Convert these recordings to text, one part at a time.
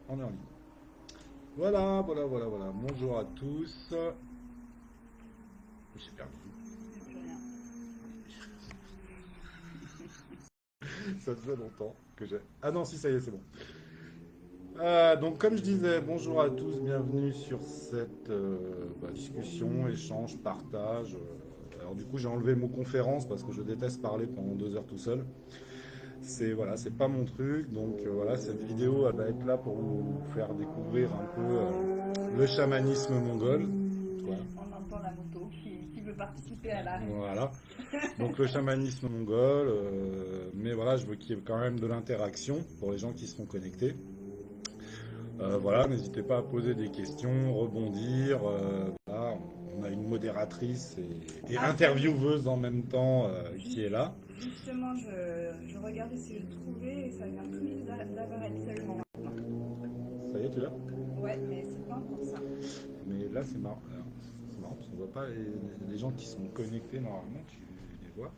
On est en ligne. Voilà, voilà, voilà, voilà. Bonjour à tous. J'ai perdu. Ça faisait longtemps que j'ai. Ah non, si, ça y est, c'est bon. Donc, comme je disais, bonjour à tous, bienvenue sur cette discussion, échange, partage. Alors, du coup, j'ai enlevé mon conférence parce que je déteste parler pendant 2 heures tout seul. C'est voilà, c'est pas mon truc. Donc, voilà, cette vidéo, elle va être là pour vous faire découvrir un peu le chamanisme mongol. Voilà. On entend la moto qui veut participer à l'arrêt. Voilà. Donc le chamanisme mongol, mais voilà, je veux qu'il y ait quand même de l'interaction pour les gens qui seront connectés. Voilà, n'hésitez pas à poser des questions, rebondir. Voilà, on a une modératrice et Ah, ça y est. intervieweuse en même temps qui est là. Justement, je regardais si je trouvais et ça vient tout juste d'apparaître seulement maintenant. Ça y est, tu l'as? Ouais, mais c'est pas encore ça. Mais là, c'est marrant. Alors, c'est marrant parce qu'on voit pas les gens qui sont connectés normalement, tu les vois.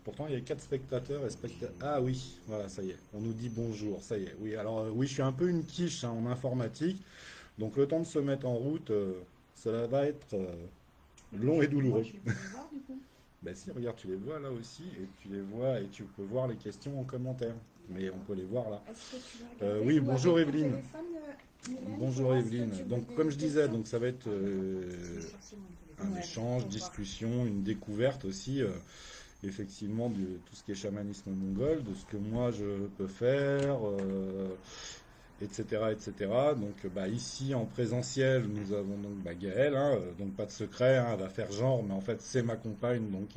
Pourtant, il y a 4 spectateurs et spectateurs. Ah oui, voilà, ça y est. On nous dit bonjour, ça y est. Oui, alors oui, je suis un peu une quiche hein, en informatique. Donc le temps de se mettre en route, cela va être long et Moi, douloureux. je vais pouvoir voir du coup. Ben si, regarde, tu les vois là aussi, et tu les vois, et tu peux voir les questions en commentaire. Mais on peut les voir là. Est-ce que tu veux regarder Oui, ou bonjour avec ton Evelyne. téléphone, Mylène, pour Bonjour voir ce que Evelyne. tu veux Donc des comme je disais, questions? donc ça va être C'est sorti mon un téléphone. Ouais, échange, pour voir. discussion, une découverte aussi, effectivement, de tout ce qui est chamanisme mongol, de ce que moi je peux faire, etc., etc. Donc bah, ici en présentiel, nous avons donc bah, Gaëlle, hein, donc pas de secret, hein, elle va faire genre, mais en fait c'est ma compagne, donc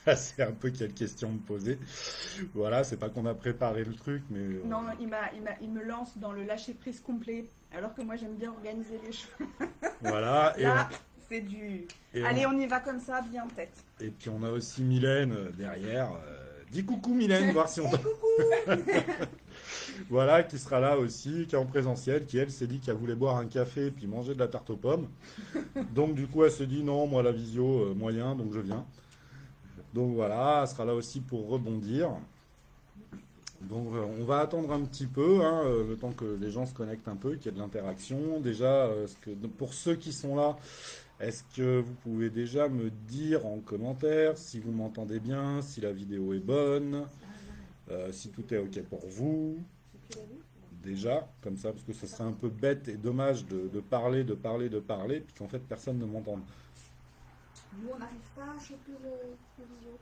elle sait un peu quelles questions me poser. Voilà, c'est pas qu'on a préparé le truc, mais Non, il me lance dans le lâcher prise complet, alors que moi j'aime bien organiser les choses. voilà, Là, c'est du. et Allez, on y va comme ça, bien en tête. et puis on a aussi Mylène derrière. Dis coucou Mylène, voir si on Et coucou. voilà, qui sera là aussi, qui est en présentiel, qui elle s'est dit qu'elle voulait boire un café et puis manger de la tarte aux pommes. Donc du coup elle se dit non, moi la visio moyen, donc je viens. Donc voilà, elle sera là aussi pour rebondir. Donc on va attendre un petit peu, hein, le temps que les gens se connectent un peu, qu'il y ait de l'interaction. Déjà, pour ceux qui sont là, est-ce que vous pouvez déjà me dire en commentaire si vous m'entendez bien, si la vidéo est bonne, si tout est OK pour vous? Déjà, comme ça, parce que ce serait un peu bête et dommage de parler, de parler, de parler, puis qu'en fait personne ne m'entende. Nous, on n'arrive pas à choper le visio.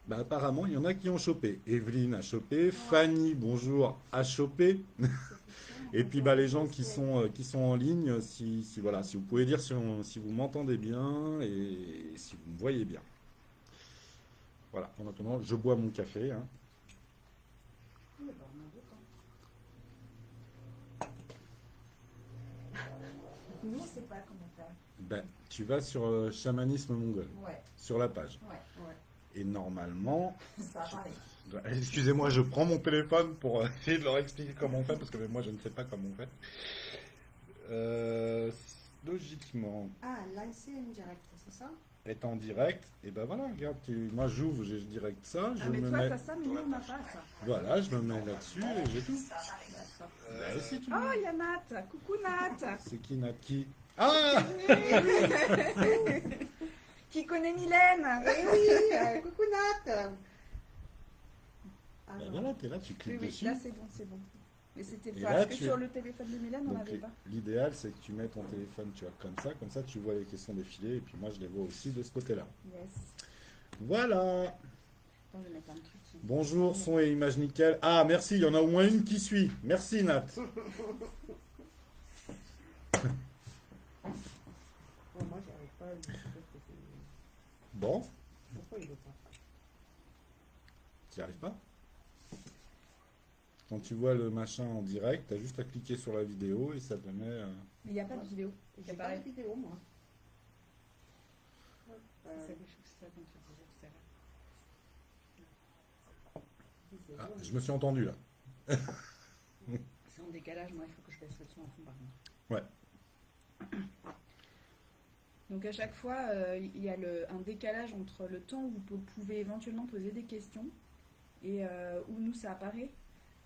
Bah, apparemment, il y en a qui ont chopé. Evelyne a chopé, Fanny, bonjour, a chopé. Et puis bah, les gens qui sont en ligne, voilà, si vous pouvez dire si vous m'entendez bien et si vous me voyez bien. Voilà, en attendant, je bois mon café, hein. Nous, on ne sait pas comment faire. Ben, tu vas sur chamanisme mongol, Ouais, sur la page. ouais. Et normalement, Ça apparaît. excusez-moi, je prends mon téléphone pour essayer de leur expliquer comment on fait, parce que moi je ne sais pas comment on fait. Euh, Logiquement, Ah, là, c'est une direct, c'est ça? est en direct, et ben voilà, regarde, moi j'ouvre, j'ai direct ça, Ah, je mais me toi, mets, t'as ça, mais nous, on n'a pas ça. voilà, je me mets là-dessus et j'ai tout. D'accord. Ben, si tu Oh, veux. il y a Nat. Coucou, Nat. C'est qui Naki? Ah! Qui connaît Mylène? Eh oui, coucou Nat. Ben Alors, voilà, t'es là, tu Oui, cliques oui, dessus. là, c'est bon, c'est bon. Mais c'était Et parce là, que tu- sur le téléphone de Mylène, on Donc n'avait pas. l'idéal c'est que tu mets ton téléphone, tu vois, comme ça tu vois les questions défiler, et puis moi je les vois aussi de ce côté-là. Yes. Voilà! Attends, je vais mettre un truc. Bonjour, son et image nickel. Ah, merci, il y en a au moins une qui suit. Merci, Nat. bon, moi, j'y arrive pas. Bon, Pourquoi il veut pas? tu n'y arrives pas? Quand tu vois le machin en direct, tu as juste à cliquer sur la vidéo et ça te met. Mais il n'y a pas de vidéo. J'ai C'est pas pareil. de vidéo, moi. C'est quelque chose que ça quand tu disais tout à l'heure. Ah, je me suis entendu là. C'est en décalage, moi, il faut que je baisse le son en fond, par contre. Ouais. Donc à chaque fois, il y a un décalage entre le temps où vous pouvez éventuellement poser des questions et où nous ça apparaît.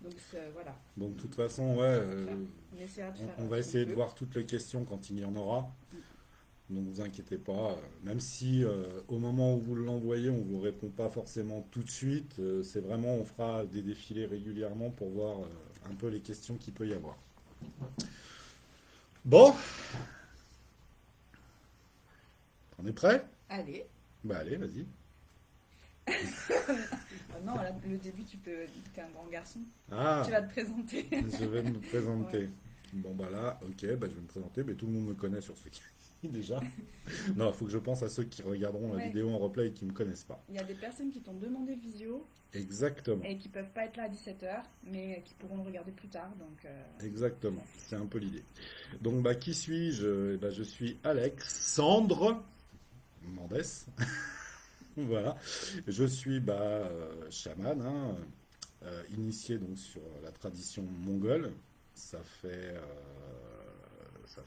Donc voilà, Donc, de toute façon, ouais, on essaiera de faire on va ce essayer qu'on de peut. voir toutes les questions quand il y en aura. Donc, vous inquiétez pas. Même si au moment où vous l'envoyez, on vous répond pas forcément tout de suite, c'est vraiment, on fera des défilés régulièrement pour voir un peu les questions qu'il peut y avoir. Bon, on est prêt? Allez. Bah allez, vas-y. Ah non, là, le début, t'es un grand garçon. Ah, Tu vas te présenter. je vais me Ouais. présenter. Bon bah là, ok, bah je vais me présenter, mais tout le monde me connaît sur ce qui déjà. Non, il faut que je pense à ceux qui regarderont la Ouais. vidéo en replay et qui ne me connaissent pas. Il y a des personnes qui t'ont demandé visio Exactement, et qui peuvent pas être là à 17h, mais qui pourront le regarder plus tard. Donc, exactement. C'est un peu l'idée. Donc bah qui suis-je? Eh ben, je suis Alexandre Mendes. Voilà. Je suis chaman, hein, initié donc sur la tradition mongole. Ça fait, ça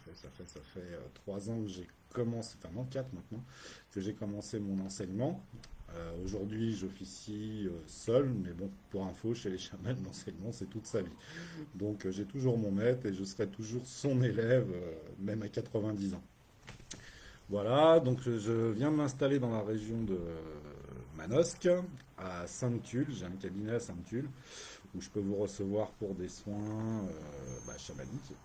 fait 3 ans que j'ai commencé, enfin non 4 maintenant, que j'ai commencé mon enseignement. Aujourd'hui, j'officie seul, mais bon, pour info, chez les chamans, l'enseignement, c'est toute sa vie. Donc, j'ai toujours mon maître et je serai toujours son élève, même à 90 ans. Voilà, donc je viens de m'installer dans la région de Manosque, à Sainte-Tulle. J'ai un cabinet à Sainte-Tulle où je peux vous recevoir pour des soins chamaniques.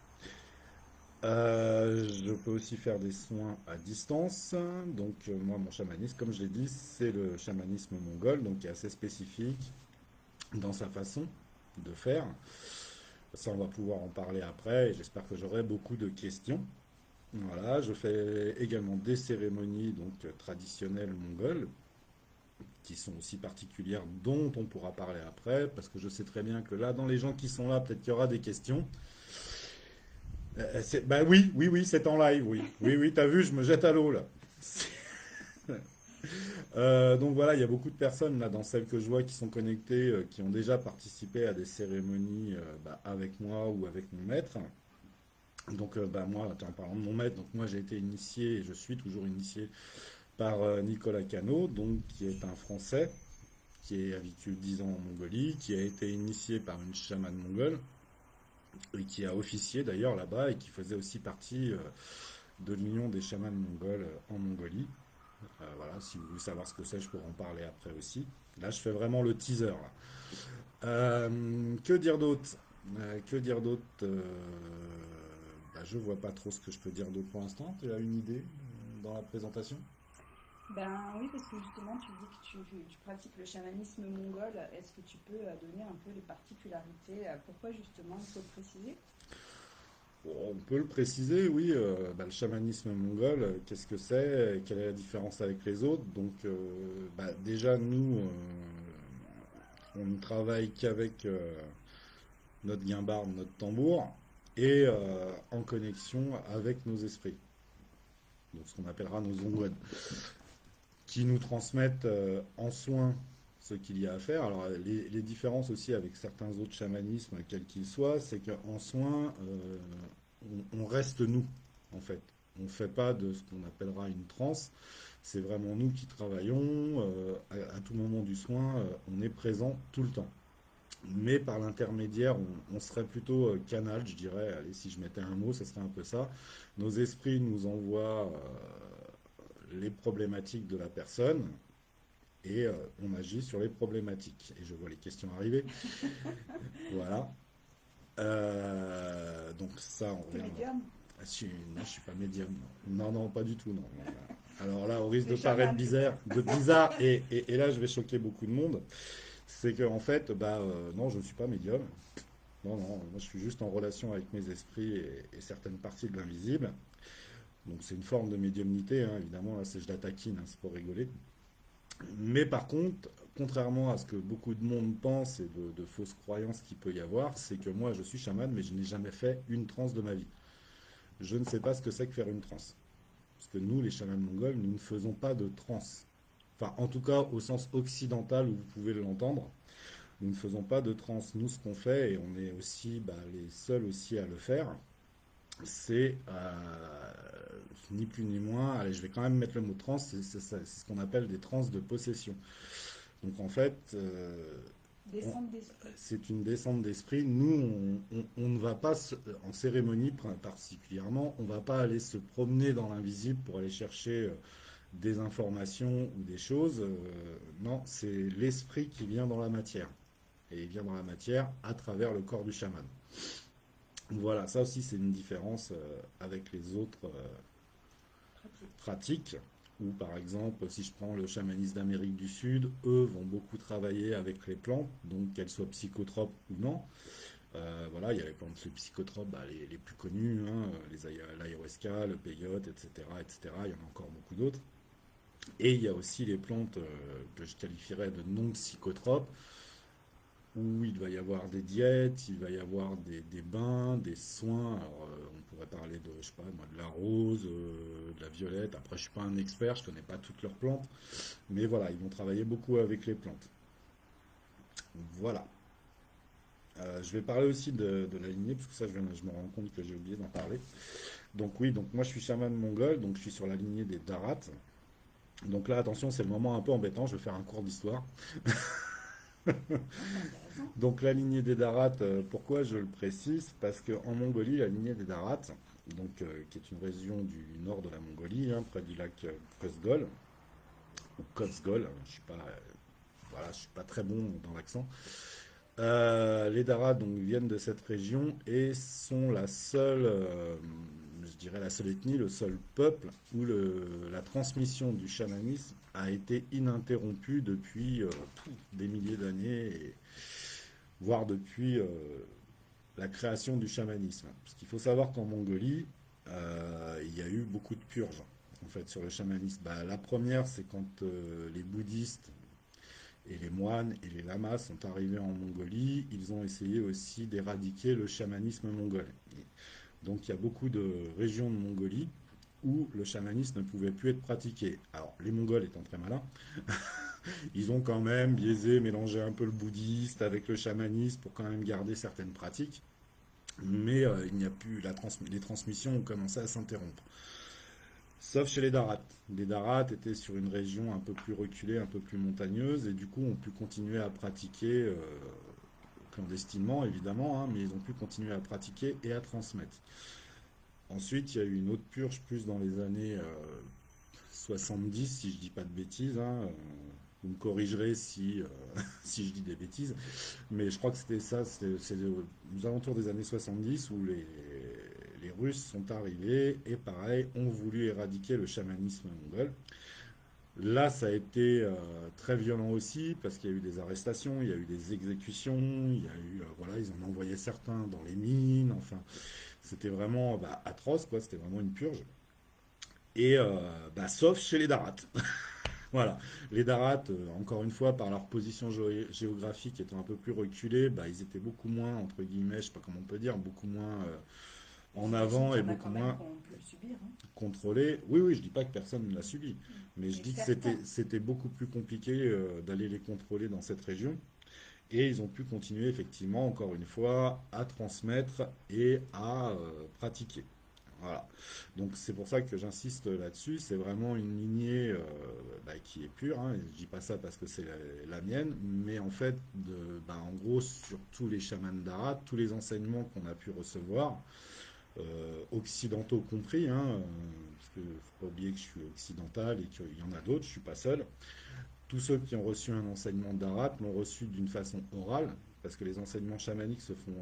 Je peux aussi faire des soins à distance. Donc, moi, mon chamanisme, comme je l'ai dit, c'est le chamanisme mongol, donc qui est assez spécifique dans sa façon de faire. Ça, on va pouvoir en parler après et j'espère que j'aurai beaucoup de questions. Voilà, je fais également des cérémonies donc traditionnelles mongoles qui sont aussi particulières dont on pourra parler après parce que je sais très bien que là dans les gens qui sont là peut-être qu'il y aura des questions. Bah oui, oui, oui, c'est en live, oui. Oui, oui, t'as vu, je me jette à l'eau là. Donc voilà, il y a beaucoup de personnes là dans celles que je vois qui sont connectées, qui ont déjà participé à des cérémonies avec moi ou avec mon maître. Donc moi, en parlant de mon maître, donc moi j'ai été initié et je suis toujours initié par Nicolas Cano, donc qui est un Français qui a vécu 10 ans en Mongolie, qui a été initié par une chamane mongole et qui a officié d'ailleurs là-bas et qui faisait aussi partie de l'union des chamans mongols en Mongolie. Voilà, si vous voulez savoir ce que c'est, je pourrais en parler après aussi. Là, je fais vraiment le teaser. Là. Que dire d'autre? Que dire d'autre? Je vois pas trop ce que je peux dire d'autre pour l'instant. Tu as une idée dans la présentation? ben oui, parce que justement, tu dis que tu pratiques le chamanisme mongol. Est-ce que tu peux donner un peu les particularités? Pourquoi justement, il faut le préciser? Bon, on peut le préciser, oui. Le chamanisme mongol, qu'est-ce que c'est? Quelle est la différence avec les autres? Donc, déjà, nous, on ne travaille qu'avec notre guimbarde, notre tambour, et en connexion avec nos esprits. Donc, ce qu'on appellera nos ongweds, qui nous transmettent en soins ce qu'il y a à faire. Alors, les différences aussi avec certains autres chamanismes, quels qu'ils soient, c'est qu'en soins, on reste nous, en fait. On ne fait pas de ce qu'on appellera une transe. C'est vraiment nous qui travaillons. À tout moment du soin, on est présent tout le temps. Mais par l'intermédiaire, on serait plutôt canal, je dirais. Allez, si je mettais un mot, ce serait un peu ça. Nos esprits nous envoient les problématiques de la personne et on agit sur les problématiques. Et je vois les questions arriver. Voilà. Donc ça, on T'es reviendra. médium? Non, je suis pas médium. Non, non, pas du tout, non. Alors là, au risque Les de paraître chamans, bizarre, peut-être. et là, je vais choquer beaucoup de monde, c'est que en fait, non, je ne suis pas médium. Non, non, moi, je suis juste en relation avec mes esprits et certaines parties de l'invisible. Donc c'est une forme de médiumnité, hein, évidemment, là, c'est je la taquine, hein, c'est pour rigoler. Mais par contre, contrairement à ce que beaucoup de monde pense et de fausses croyances qu'il peut y avoir, c'est que moi, je suis chaman, mais je n'ai jamais fait une transe de ma vie. Je ne sais pas ce que c'est que faire une transe. Parce que nous, les chamans mongols, nous ne faisons pas de transe. Enfin, en tout cas, au sens occidental où vous pouvez l'entendre, nous ne faisons pas de transe. Nous, ce qu'on fait, et on est aussi les seuls aussi à le faire, c'est ni plus ni moins, allez, je vais quand même mettre le mot transe, c'est ce qu'on appelle des transes de possession. Donc en fait, Descente d'esprit. C'est une descente d'esprit. Nous, on ne va pas, en cérémonie particulièrement, on ne va pas aller se promener dans l'invisible pour aller chercher des informations ou des choses. Non, c'est l'esprit qui vient dans la matière. Et il vient dans la matière à travers le corps du chaman. Voilà, ça aussi c'est une différence avec les autres Pratique. pratiques. Ou par exemple, si je prends le chamanisme d'Amérique du Sud, eux vont beaucoup travailler avec les plantes, donc qu'elles soient psychotropes ou non. Voilà, il y a les plantes psychotropes, les plus connues, hein, l'ayahuasca, le peyote, etc., etc. Il y en a encore beaucoup d'autres. Et il y a aussi les plantes que je qualifierais de non psychotropes, où il va y avoir des diètes, il va y avoir des bains, des soins. Alors, on pourrait parler de, je sais pas, moi, de la rose, de la violette. Après, je suis pas un expert, je connais pas toutes leurs plantes, mais voilà, ils vont travailler beaucoup avec les plantes. Voilà. Je vais parler aussi de la lignée, parce que ça, je me rends compte que j'ai oublié d'en parler. Donc oui, donc moi je suis chaman mongol, donc je suis sur la lignée des Darat. Donc là, attention, c'est le moment un peu embêtant, je vais faire un cours d'histoire. Intéressant. Donc la lignée des Darat, pourquoi je le précise? Parce qu'en Mongolie, la lignée des Darat, donc, qui est une région du nord de la Mongolie, hein, près du lac Kozgol, ou Kozgol, je suis pas, voilà, je suis pas très bon dans l'accent. Les Darat donc, viennent de cette région et sont la seule, je dirais la seule ethnie, le seul peuple où la transmission du chamanisme a été ininterrompue depuis des milliers d'années, voire depuis la création du chamanisme. Parce qu'il faut savoir qu'en Mongolie, il y a eu beaucoup de purges en fait sur le chamanisme. La première, c'est quand les bouddhistes et les moines et les lamas sont arrivés en Mongolie, ils ont essayé aussi d'éradiquer le chamanisme mongol. Donc il y a beaucoup de régions de Mongolie où le chamanisme ne pouvait plus être pratiqué. Alors les Mongols étant très malins, ils ont quand même biaisé, mélangé un peu le bouddhiste avec le chamanisme pour quand même garder certaines pratiques, mais il n'y a plus les transmissions ont commencé à s'interrompre. Sauf chez les Darats. Les Darats étaient sur une région un peu plus reculée, un peu plus montagneuse, et du coup ont pu continuer à pratiquer clandestinement, évidemment, hein, mais ils ont pu continuer à pratiquer et à transmettre. Ensuite, il y a eu une autre purge plus dans les années 70, si je dis pas de bêtises. Hein, vous me corrigerez si, si je dis des bêtises, mais je crois que c'était ça, c'est aux alentours des années 70 où les Russes sont arrivés et pareil, ont voulu éradiquer le chamanisme mongol. Là, ça a été très violent aussi parce qu'il y a eu des arrestations, il y a eu des exécutions, il y a eu, voilà, ils en envoyaient certains dans les mines, enfin, c'était vraiment atroce, quoi, c'était vraiment une purge. Et sauf chez les Darats. Voilà, les Darats, encore une fois, par leur position géographique étant un peu plus reculée, ils étaient beaucoup moins, entre guillemets, je sais pas comment on peut dire, beaucoup moins en J'imagine avant qu'il et y en a beaucoup quand même moins qui ont pu le subir. Hein. contrôlés. Oui, oui, je dis pas que personne ne l'a subi, mais je Mais dis que certains. c'était beaucoup plus compliqué d'aller les contrôler dans cette région. Et ils ont pu continuer effectivement, encore une fois, à transmettre et à pratiquer. Voilà. Donc c'est pour ça que j'insiste là-dessus. C'est vraiment une lignée qui est pure. Hein. Je dis pas ça parce que c'est la mienne, mais en fait, en gros, sur tous les chamans d'Arat, tous les enseignements qu'on a pu recevoir, occidentaux compris, hein, parce qu'il ne faut pas oublier que je suis occidental et qu'il y en a d'autres, je suis pas seul. Tous ceux qui ont reçu un enseignement d'Arat l'ont reçu d'une façon orale, parce que les enseignements chamaniques se font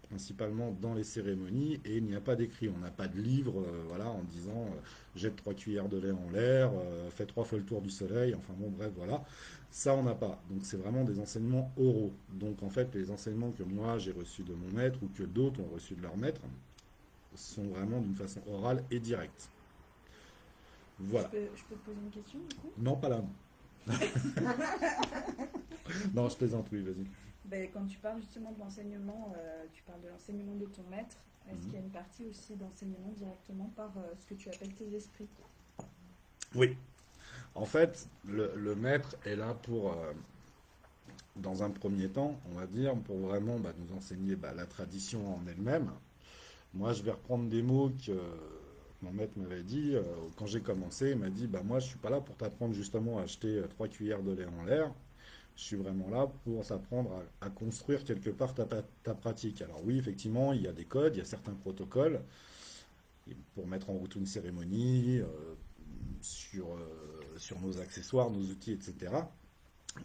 principalement dans les cérémonies et il n'y a pas d'écrit. On n'a pas de livre voilà, en disant jette 3 cuillères de lait en l'air, fais 3 fois le tour du soleil, enfin bon, bref, voilà. Ça, on n'a pas. Donc, c'est vraiment des enseignements oraux. Donc, en fait, les enseignements que moi j'ai reçus de mon maître ou que d'autres ont reçus de leur maître sont vraiment d'une façon orale et directe. Voilà. Je peux te poser une question du coup? Non, pas là. Non, je plaisante, oui, vas-y. Quand tu parles justement de l'enseignement, tu parles de l'enseignement de ton maître. Est-ce qu'il y a Mhm. une partie aussi d'enseignement directement par ce que tu appelles tes esprits? Oui. En fait, le maître est là pour, dans un premier temps, on va dire, pour vraiment nous enseigner la tradition en elle-même. Moi, je vais reprendre des mots que mon maître m'avait dit quand j'ai commencé. Il m'a dit, moi, je suis pas là pour t'apprendre justement à acheter 3 cuillères de lait en l'air. Je suis vraiment là pour t'apprendre à construire quelque part ta pratique. Alors oui, effectivement, il y a des codes, il y a certains protocoles pour mettre en route une cérémonie, sur nos accessoires, nos outils, etc.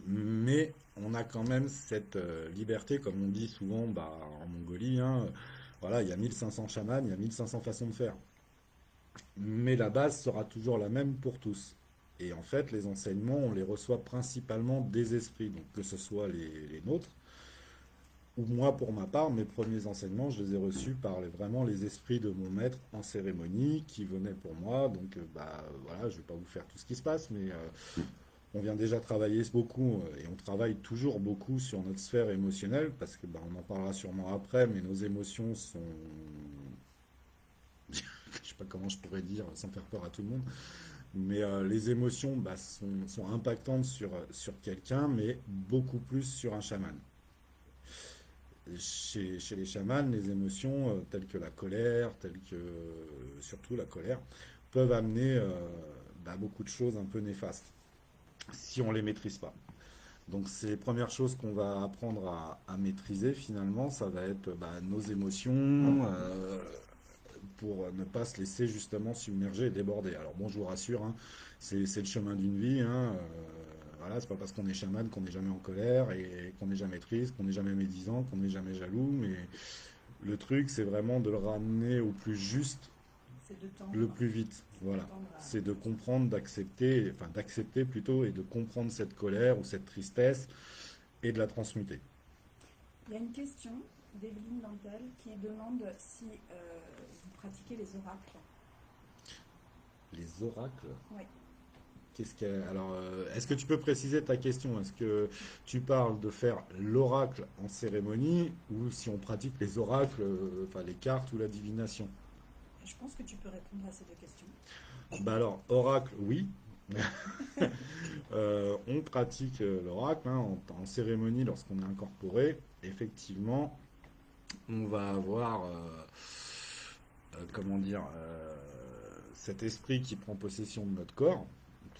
Mais on a quand même cette liberté, comme on dit souvent bah, en Mongolie, hein, voilà, il y a 1500 chamans, il y a 1500 façons de faire. Mais la base sera toujours la même pour tous. Et en fait, les enseignements, on les reçoit principalement des esprits, donc que ce soit les nôtres, ou moi pour ma part, mes premiers enseignements, je les ai reçus par vraiment les esprits de mon maître en cérémonie qui venaient pour moi. Donc, bah voilà, je ne vais pas vous faire tout ce qui se passe, mais on vient déjà travailler beaucoup et on travaille toujours beaucoup sur notre sphère émotionnelle parce que bah, on en parlera sûrement après, mais nos émotions sont, je sais pas comment je pourrais dire sans faire peur à tout le monde, mais les émotions bah, sont impactantes sur quelqu'un, mais beaucoup plus sur un chaman. Chez les chamans, les émotions telles que la colère, telles que surtout la colère, peuvent amener bah, beaucoup de choses un peu néfastes si on ne les maîtrise pas. Donc c'est les premières choses qu'on va apprendre à maîtriser finalement, ça va être bah, nos émotions pour ne pas se laisser justement submerger et déborder. Alors bon, je vous rassure, hein, c'est le chemin d'une vie. Hein, voilà, c'est pas parce qu'on est chaman qu'on n'est jamais en colère et qu'on n'est jamais triste, qu'on n'est jamais médisant, qu'on n'est jamais jaloux. Mais le truc, c'est vraiment de le ramener au plus juste, C'est de tendre, le plus vite. c'est de Voilà. tendre C'est de comprendre, d'accepter, enfin d'accepter plutôt et de comprendre cette colère ou cette tristesse et de la transmuter. Il y a une question d'Evelyne Dantel qui demande si vous pratiquez les oracles. Les oracles. Oui. Alors, est-ce que tu peux préciser ta question? Est-ce que tu parles de faire l'oracle en cérémonie ou si on pratique les oracles, enfin les cartes ou la divination? Je pense que tu peux répondre à ces deux questions. Bah alors, oracle, oui. On pratique l'oracle hein, en cérémonie lorsqu'on est incorporé. Effectivement, on va avoir, comment dire, cet esprit qui prend possession de notre corps.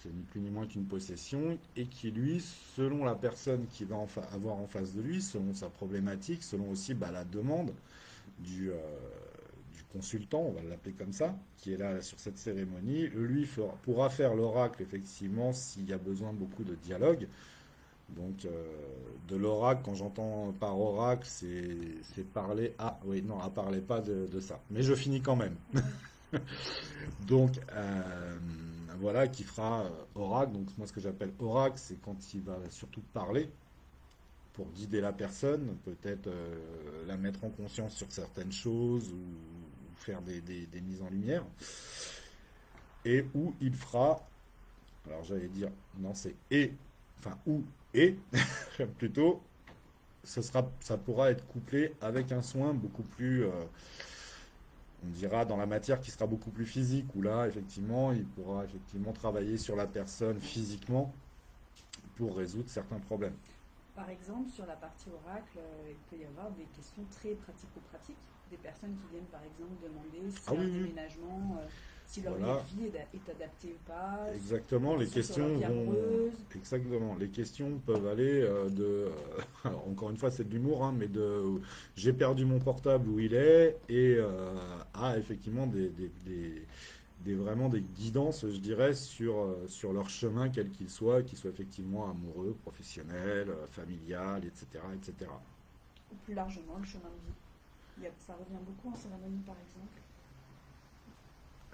C'est ni plus ni moins qu'une possession, et qui lui, selon la personne qui va avoir en face de lui, selon sa problématique, selon aussi bah, la demande du consultant, on va l'appeler comme ça, qui est là sur cette cérémonie, lui pourra faire l'oracle effectivement s'il y a besoin de beaucoup de dialogue. Donc de l'oracle, quand j'entends par oracle, c'est parler à... Oui, non, à parler pas de ça. Mais je finis quand même. Donc, voilà, qui fera oracle. Donc, moi, ce que j'appelle oracle, c'est quand il va surtout parler pour guider la personne, peut-être la mettre en conscience sur certaines choses ou faire des mises en lumière. Et où il fera, alors j'allais dire, non, c'est et, enfin, ou et, plutôt, ça pourra être couplé avec un soin beaucoup plus on dira dans la matière qui sera beaucoup plus physique, où là, effectivement, il pourra effectivement travailler sur la personne physiquement pour résoudre certains problèmes. Par exemple, sur la partie oracle, il peut y avoir des questions très pratico-pratiques. Des personnes qui viennent, par exemple, demander si Ah leur oui, oui, déménagement, si leur voilà, lieu de vie est adapté ou pas, exactement. Les sur leur questions vie vont, amoureuse. exactement. Les questions peuvent aller alors encore une fois, c'est de l'humour, hein, mais j'ai perdu mon portable où il est et à effectivement vraiment des guidances, je dirais, sur leur chemin, quel qu'il soit effectivement amoureux, professionnel, familial, etc., etc. Ou plus largement, le chemin de vie. Ça revient beaucoup en cérémonie, par exemple.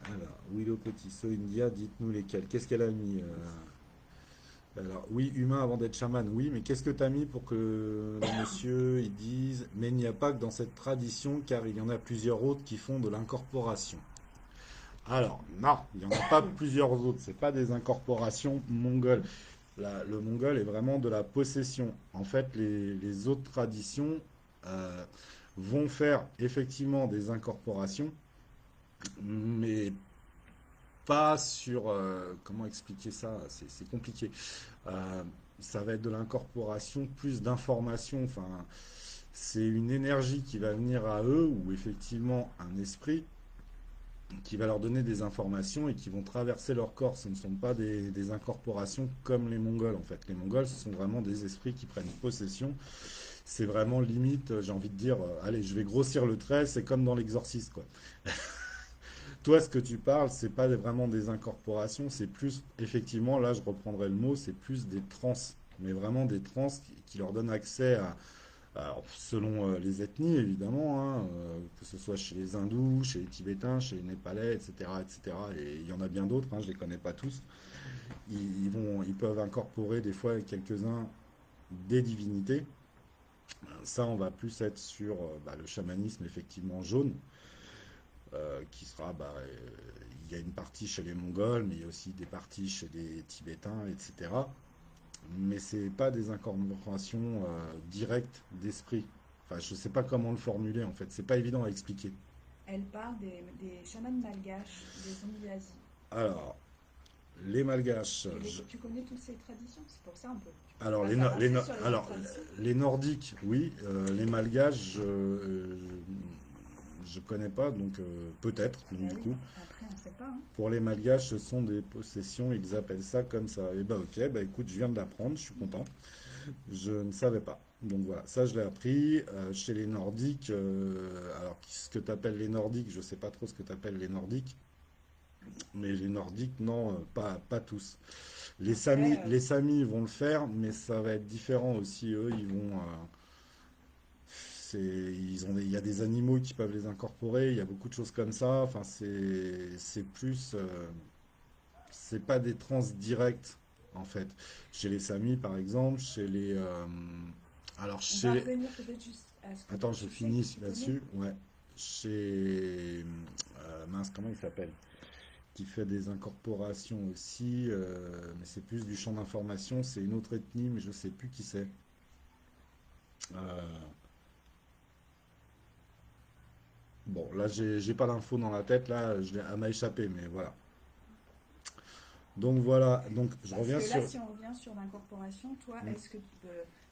Alors, Willow Petit, India, dites-nous lesquels. Qu'est-ce qu'elle a mis alors, oui, humain avant d'être chaman, oui, mais qu'est-ce que tu as mis pour que le monsieur il dise, mais il n'y a pas que dans cette tradition, car il y en a plusieurs autres qui font de l'incorporation. Alors, non, il n'y en a pas plusieurs autres, c'est pas des incorporations mongoles. Le mongol est vraiment de la possession. En fait, les autres traditions vont faire effectivement des incorporations, mais pas sur... comment expliquer ça? C'est compliqué. Euh, Ça va être de l'incorporation, plus d'informations. Enfin, c'est une énergie qui va venir à eux, ou effectivement un esprit, qui va leur donner des informations et qui vont traverser leur corps. Ce ne sont pas des incorporations comme les Mongols, en fait. Les Mongols, ce sont vraiment des esprits qui prennent possession. C'est vraiment limite, j'ai envie de dire, allez, je vais grossir le trait, c'est comme dans l'exorciste, quoi. Toi, ce que tu parles, c'est pas vraiment des incorporations, c'est plus, effectivement, là, je reprendrai le mot, c'est plus des trans, mais vraiment des trans qui leur donnent accès à, alors, selon les ethnies, évidemment, hein, que ce soit chez les hindous, chez les tibétains, chez les népalais, etc., etc., et il y en a bien d'autres, hein, je les connais pas tous, ils peuvent incorporer des fois quelques-uns des divinités. Ça, on va plus être sur le chamanisme, effectivement, jaune, qui sera, il y a une partie chez les Mongols, mais il y a aussi des parties chez les Tibétains, etc. Mais c'est pas des incorporations directes d'esprit. Enfin, je sais pas comment le formuler en fait. C'est pas évident à expliquer. Elle parle des chamans malgaches, des Zombiasis. Alors, les Malgaches. Tu connais toutes ces traditions, c'est pour ça un peu. Alors, On va s'avancer sur les alors, traditions. les Nordiques, oui. Les Malgaches, je connais pas, donc peut-être. Donc, Ah du oui, coup, après on ne sait pas. Hein. pour les Malgaches, ce sont des possessions. Ils appellent ça comme ça. Et bah ok, bah écoute, je viens de l'apprendre. Je suis content. Je ne savais pas. Donc voilà, ça je l'ai appris. Chez les Nordiques, alors ce que tu appelles les Nordiques, je ne sais pas trop ce que tu appelles les Nordiques, mais les Nordiques, non, pas tous. Après, Les Samis vont le faire, mais ça va être différent aussi. Eux, ils vont. Il y a des animaux qui peuvent les incorporer, il y a beaucoup de choses comme ça. Enfin, c'est plus. C'est pas des trans directes, en fait. Chez les Samis, par exemple, chez les. Alors, on va chez. revenir peut-être juste à ce que Attends, tu je sais, finis tu connais. là-dessus. Ouais. Chez. Mince, comment il s'appelle? Qui fait des incorporations aussi, mais c'est plus du champ d'information. C'est une autre ethnie, mais je sais plus qui c'est. Euh, bon, là, j'ai pas l'info dans la tête, là, elle m'a échappé, mais voilà. Donc voilà, donc je Parce reviens que là, sur. si on revient sur l'incorporation, toi, Hmm. est-ce que tu peux.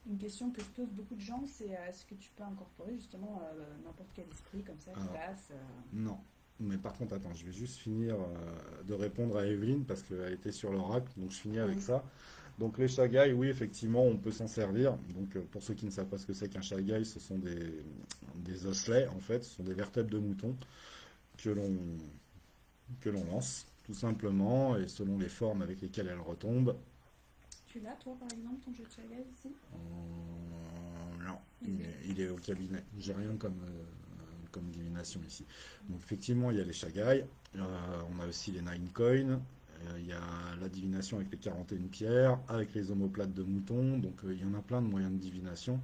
Une question que se posent beaucoup de gens, c'est est-ce que tu peux incorporer justement n'importe quel esprit comme ça qui Alors, passe non. Mais par contre, attends, je vais juste finir de répondre à Evelyne parce qu'elle était sur l'oracle, donc je finis avec Oui. ça. Donc les shagai, oui, effectivement, on peut s'en servir. Donc pour ceux qui ne savent pas ce que c'est qu'un shagai, ce sont des osselets, en fait, ce sont des vertèbres de mouton que l'on que l'on lance, tout simplement, et selon les formes avec lesquelles elles retombent. Tu l'as, toi, par exemple, ton jeu de Chagas ici Non, Il est. il est au cabinet. J'ai rien comme divination ici. Donc effectivement, il y a les shagai, on a aussi les nine coins, il y a la divination avec les 41 pierres, avec les omoplates de mouton, donc il y en a plein de moyens de divination.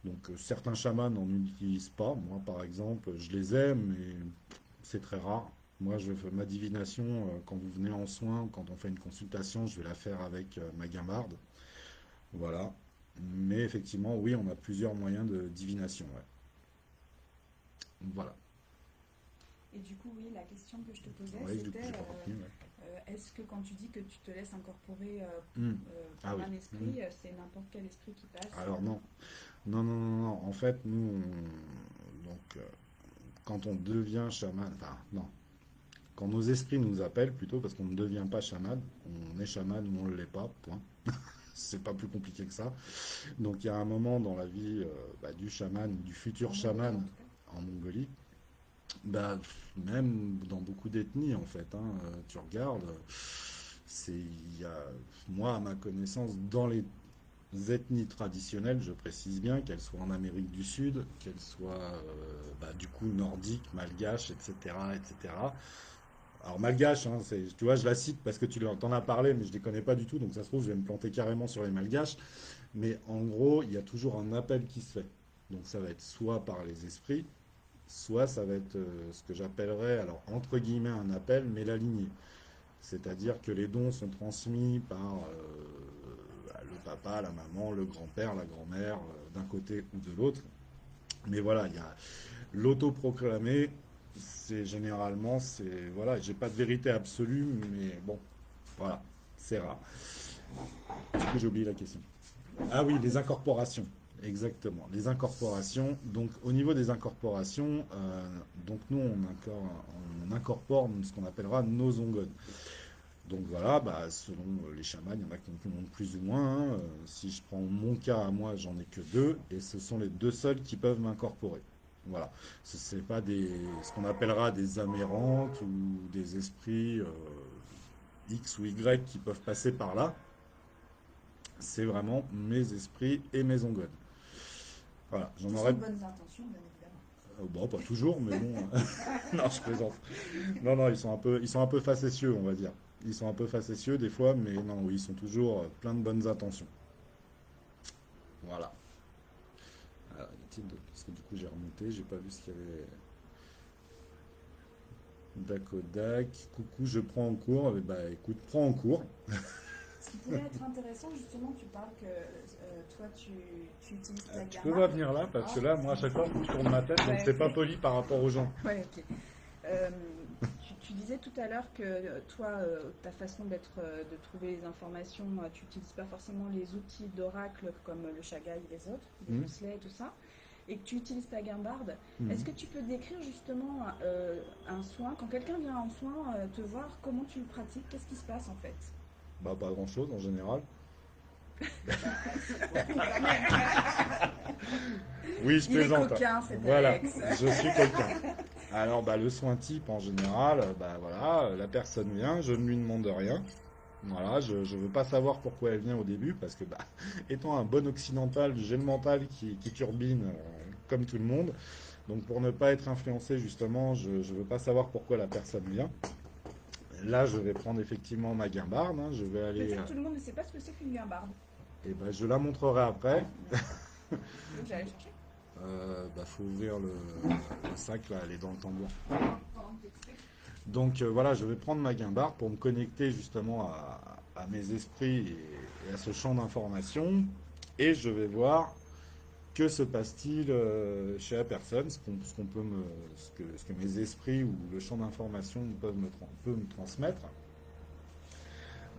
Donc certains chamans n'en utilisent pas. Moi, par exemple, je les aime, mais c'est très rare. Moi, je fais ma divination quand vous venez en soins, quand on fait une consultation, je vais la faire avec ma guimbarde. Voilà. Mais effectivement, oui, on a plusieurs moyens de divination. Ouais. Voilà. Et du coup, oui, la question que je te posais, Oui, du coup, c'était j'ai pas compris. Ouais. est-ce que quand tu dis que tu te laisses incorporer Hmm. Ah par oui. un Hmm. esprit, c'est n'importe quel esprit qui passe Alors non. Non, non, non, non. En fait, nous, donc, quand on devient chaman, enfin, non. Quand nos esprits nous appellent, plutôt, parce qu'on ne devient pas chaman, on est chaman ou on ne l'est pas, point. C'est pas plus compliqué que ça. Donc il y a un moment dans la vie du chaman, du futur en Mongolie en chaman tout cas. en Mongolie, même dans beaucoup d'ethnies en fait, hein, tu regardes, il y a, moi à ma connaissance, dans les ethnies traditionnelles, je précise bien, qu'elles soient en Amérique du Sud, qu'elles soient du coup nordiques, malgaches, etc., etc. Alors malgache, hein, tu vois, je la cite parce que t'en as parlé, mais je les connais pas du tout, donc ça se trouve, je vais me planter carrément sur les malgaches. Mais en gros, il y a toujours un appel qui se fait. Donc ça va être soit par les esprits, soit ça va être ce que j'appellerais, alors entre guillemets, un appel, mais la lignée. C'est-à-dire que les dons sont transmis par le papa, la maman, le grand-père, la grand-mère, d'un côté ou de l'autre. Mais voilà, il y a l'autoproclamé, c'est généralement, c'est voilà, j'ai pas de vérité absolue, mais bon, voilà, c'est rare. Du coup, j'ai oublié la question. Ah oui, les incorporations. Exactement. Les incorporations. Donc, au niveau des incorporations, donc nous, on incorpore ce qu'on appellera nos ongones. Donc voilà, bah, selon les chamans, il y en a qui en ont plus ou moins, hein. Si je prends mon cas à moi, j'en ai que deux, et ce sont les deux seuls qui peuvent m'incorporer. Voilà. Ce n'est pas ce qu'on appellera des amérantes ou des esprits X ou Y qui peuvent passer par là. C'est vraiment mes esprits et mes ongones. Voilà, j'en Ce sont aurais. de bonnes intentions, bien évidemment. Bon, pas toujours, mais bon. Non, je plaisante. Non, non, ils sont un peu facétieux, on va dire. Ils sont un peu facétieux des fois, mais non, oui, ils sont toujours plein de bonnes intentions. Voilà. Alors, parce que du coup, j'ai remonté, j'ai pas vu ce qu'il y avait. Dakodak, coucou, je prends en cours. Eh ben, écoute, prends en cours. Ce qui pourrait être intéressant, justement, tu parles que toi, tu utilises ta Tu gamme. peux pas venir là, parce que là, moi, à chaque fois, faut que je tourne ma tête, donc Ouais, c'est ok. pas poli par rapport aux gens. Ouais, ok. Tu disais tout à l'heure que toi, ta façon de trouver les informations, tu n'utilises pas forcément les outils d'oracle comme le Shagai et les autres, les Mhm. Mosley et tout ça, et que tu utilises ta guimbarde. Mhm. Est-ce que tu peux décrire justement un soin, quand quelqu'un vient en soin te voir, comment tu le pratiques, qu'est-ce qui se passe en fait? Bah, pas grand-chose en général. Oui, je Il est plaisante. coquin, cet Voilà, Alex. je suis coquin. Alors, bah, le soin type en général, bah voilà, la personne vient, je ne lui demande rien. Voilà, je ne veux pas savoir pourquoi elle vient au début, parce que, bah, étant un bon occidental, j'ai le mental qui turbine comme tout le monde. Donc, pour ne pas être influencé, justement, je ne veux pas savoir pourquoi la personne vient. Là, je vais prendre effectivement ma guimbarde, hein, je vais aller. Peut-être que tout le monde ne sait pas ce que c'est qu'une guimbarde. Et ben, je la montrerai après. Tu veux que j'aille chercher? Bah, faut ouvrir le sac, là, elle est dans le tambour. Donc voilà, je vais prendre ma guimbarde pour me connecter justement à mes esprits et à ce champ d'information. Et je vais voir que se passe-t-il chez la personne, ce qu'on peut ce que mes esprits ou le champ d'information peut me transmettre.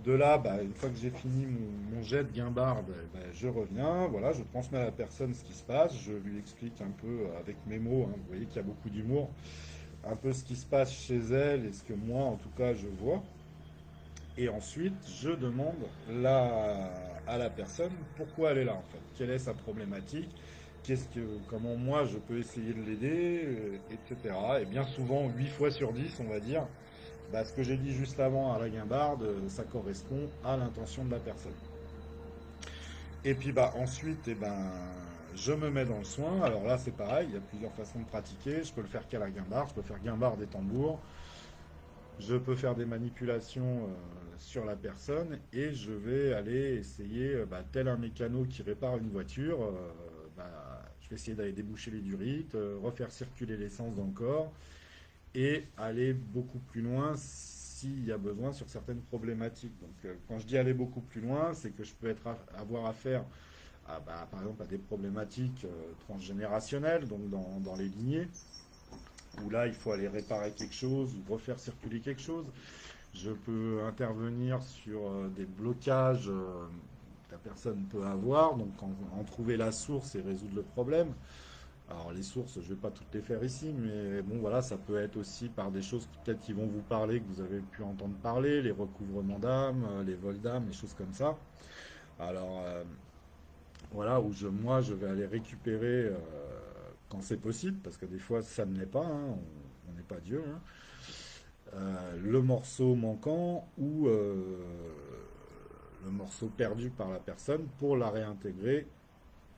De là, bah, une fois que j'ai fini mon jet de guimbarde, bah, je reviens, voilà, je transmets à la personne ce qui se passe, je lui explique un peu avec mes mots, hein, vous voyez qu'il y a beaucoup d'humour, un peu ce qui se passe chez elle et ce que moi, en tout cas, je vois. Et ensuite, je demande à la personne pourquoi elle est là, en fait, quelle est sa problématique, comment moi je peux essayer de l'aider, etc. Et bien souvent, 8 fois sur 10, on va dire, bah, ce que j'ai dit juste avant à la guimbarde, ça correspond à l'intention de la personne. Et puis bah, ensuite, eh ben, je me mets dans le soin. Alors là, c'est pareil, il y a plusieurs façons de pratiquer. Je peux le faire qu'à la guimbarde, je peux faire guimbarde et tambour. Je peux faire des manipulations sur la personne et je vais aller essayer, bah, tel un mécano qui répare une voiture, bah, je vais essayer d'aller déboucher les durites, refaire circuler l'essence dans le corps et aller beaucoup plus loin s'il y a besoin sur certaines problématiques. Donc, quand je dis aller beaucoup plus loin, c'est que je peux avoir affaire à, bah, par exemple à des problématiques transgénérationnelles, donc dans les lignées, où là il faut aller réparer quelque chose ou refaire circuler quelque chose. Je peux intervenir sur des blocages que la personne peut avoir, donc en trouver la source et résoudre le problème. Alors les sources, je ne vais pas toutes les faire ici, mais bon voilà, ça peut être aussi par des choses peut-être qui vont vous parler, que vous avez pu entendre parler, les recouvrements d'âme, les vols d'âme, les choses comme ça. Alors voilà, moi je vais aller récupérer quand c'est possible, parce que des fois ça ne l'est pas, hein, on n'est pas Dieu, hein, le morceau manquant ou le morceau perdu par la personne pour la réintégrer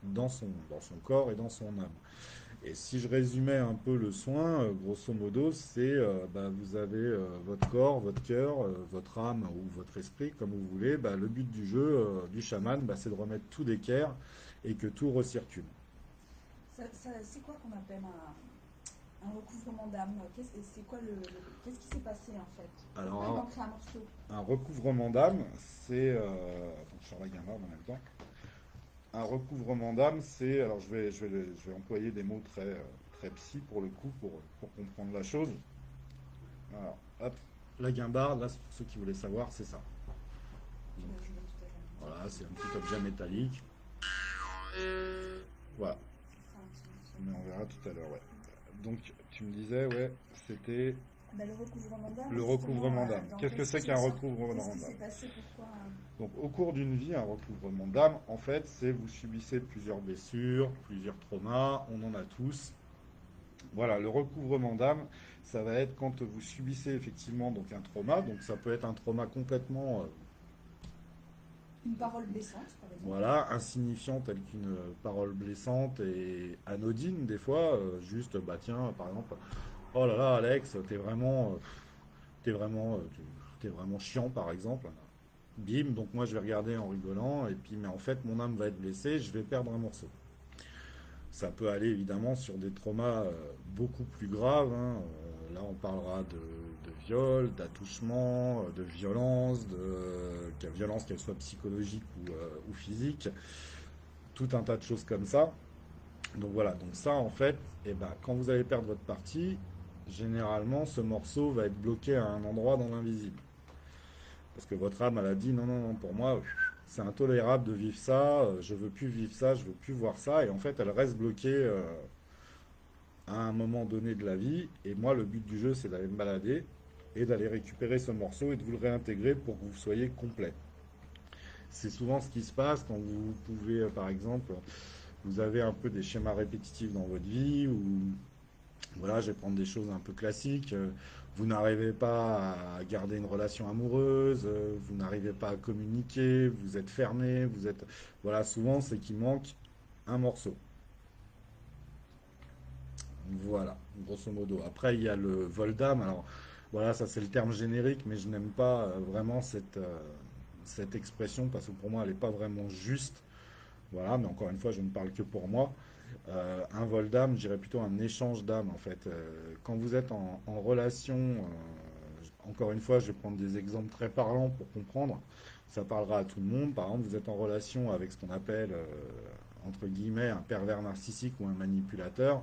dans son corps et dans son âme. Et si je résumais un peu le soin, grosso modo, c'est bah, vous avez votre corps, votre cœur, votre âme ou votre esprit, comme vous voulez. Bah, le but du jeu du chaman, bah, c'est de remettre tout d'équerre et que tout recircule. C'est quoi qu'on appelle un recouvrement d'âme? C'est quoi qu'est-ce qui s'est passé en fait? Pourquoi il manquerait un morceau? Un recouvrement d'âme, c'est... attends, je sors la guimbarde en même temps. Un recouvrement d'âme, c'est... Alors je vais employer des mots très psy pour le coup, pour comprendre la chose. Alors, hop, la guimbarde, là, pour ceux qui voulaient savoir, c'est ça. Je vais tout à fait. Voilà, c'est un petit objet métallique. Voilà, mais on verra tout à l'heure, ouais. Donc, tu me disais, ouais, c'était Bah, le recouvrement d'âme. le recouvrement d'âme. Dans Qu'est-ce que quel c'est sens qu'un recouvrement Qu'est-ce qui s'est d'âme? passé? Pourquoi Donc, au cours d'une vie, un recouvrement d'âme, en fait, c'est vous subissez plusieurs blessures, plusieurs traumas, on en a tous. Voilà, le recouvrement d'âme, ça va être quand vous subissez effectivement donc un trauma. Donc, ça peut être un trauma complètement une parole blessante, par exemple? voilà, insignifiant tel qu'une parole blessante et anodine des fois, juste bah tiens par exemple, oh là là Alex, t'es vraiment chiant par exemple. Bim, donc moi je vais regarder en rigolant et puis mais en fait mon âme va être blessée, je vais perdre un morceau. Ça peut aller évidemment sur des traumas beaucoup plus graves, hein. Là on parlera de viol, d'attouchement, de violence, violence qu'elle soit psychologique ou physique, tout un tas de choses comme ça. Donc voilà, donc ça en fait, eh ben, quand vous allez perdre votre partie, généralement ce morceau va être bloqué à un endroit dans l'invisible. Parce que votre âme, elle a dit non, non, non, pour moi, c'est intolérable de vivre ça, je veux plus vivre ça, je veux plus voir ça, et en fait elle reste bloquée à un moment donné de la vie, et moi le but du jeu c'est d'aller me balader et d'aller récupérer ce morceau et de vous le réintégrer pour que vous soyez complet. C'est souvent ce qui se passe quand vous pouvez, par exemple, vous avez un peu des schémas répétitifs dans votre vie, ou voilà, je vais prendre des choses un peu classiques. Vous n'arrivez pas à garder une relation amoureuse, vous n'arrivez pas à communiquer, vous êtes fermé, vous êtes... Voilà, souvent c'est qu'il manque un morceau. Voilà, grosso modo. Après, il y a le vol d'âme. Alors, voilà, ça c'est le terme générique, mais je n'aime pas vraiment cette expression parce que pour moi, elle n'est pas vraiment juste. Voilà, mais encore une fois, je ne parle que pour moi. Un vol d'âme, je dirais plutôt un échange d'âme en fait. Quand vous êtes en relation, encore une fois, je vais prendre des exemples très parlants pour comprendre. Ça parlera à tout le monde. Par exemple, vous êtes en relation avec ce qu'on appelle, entre guillemets, un pervers narcissique ou un manipulateur.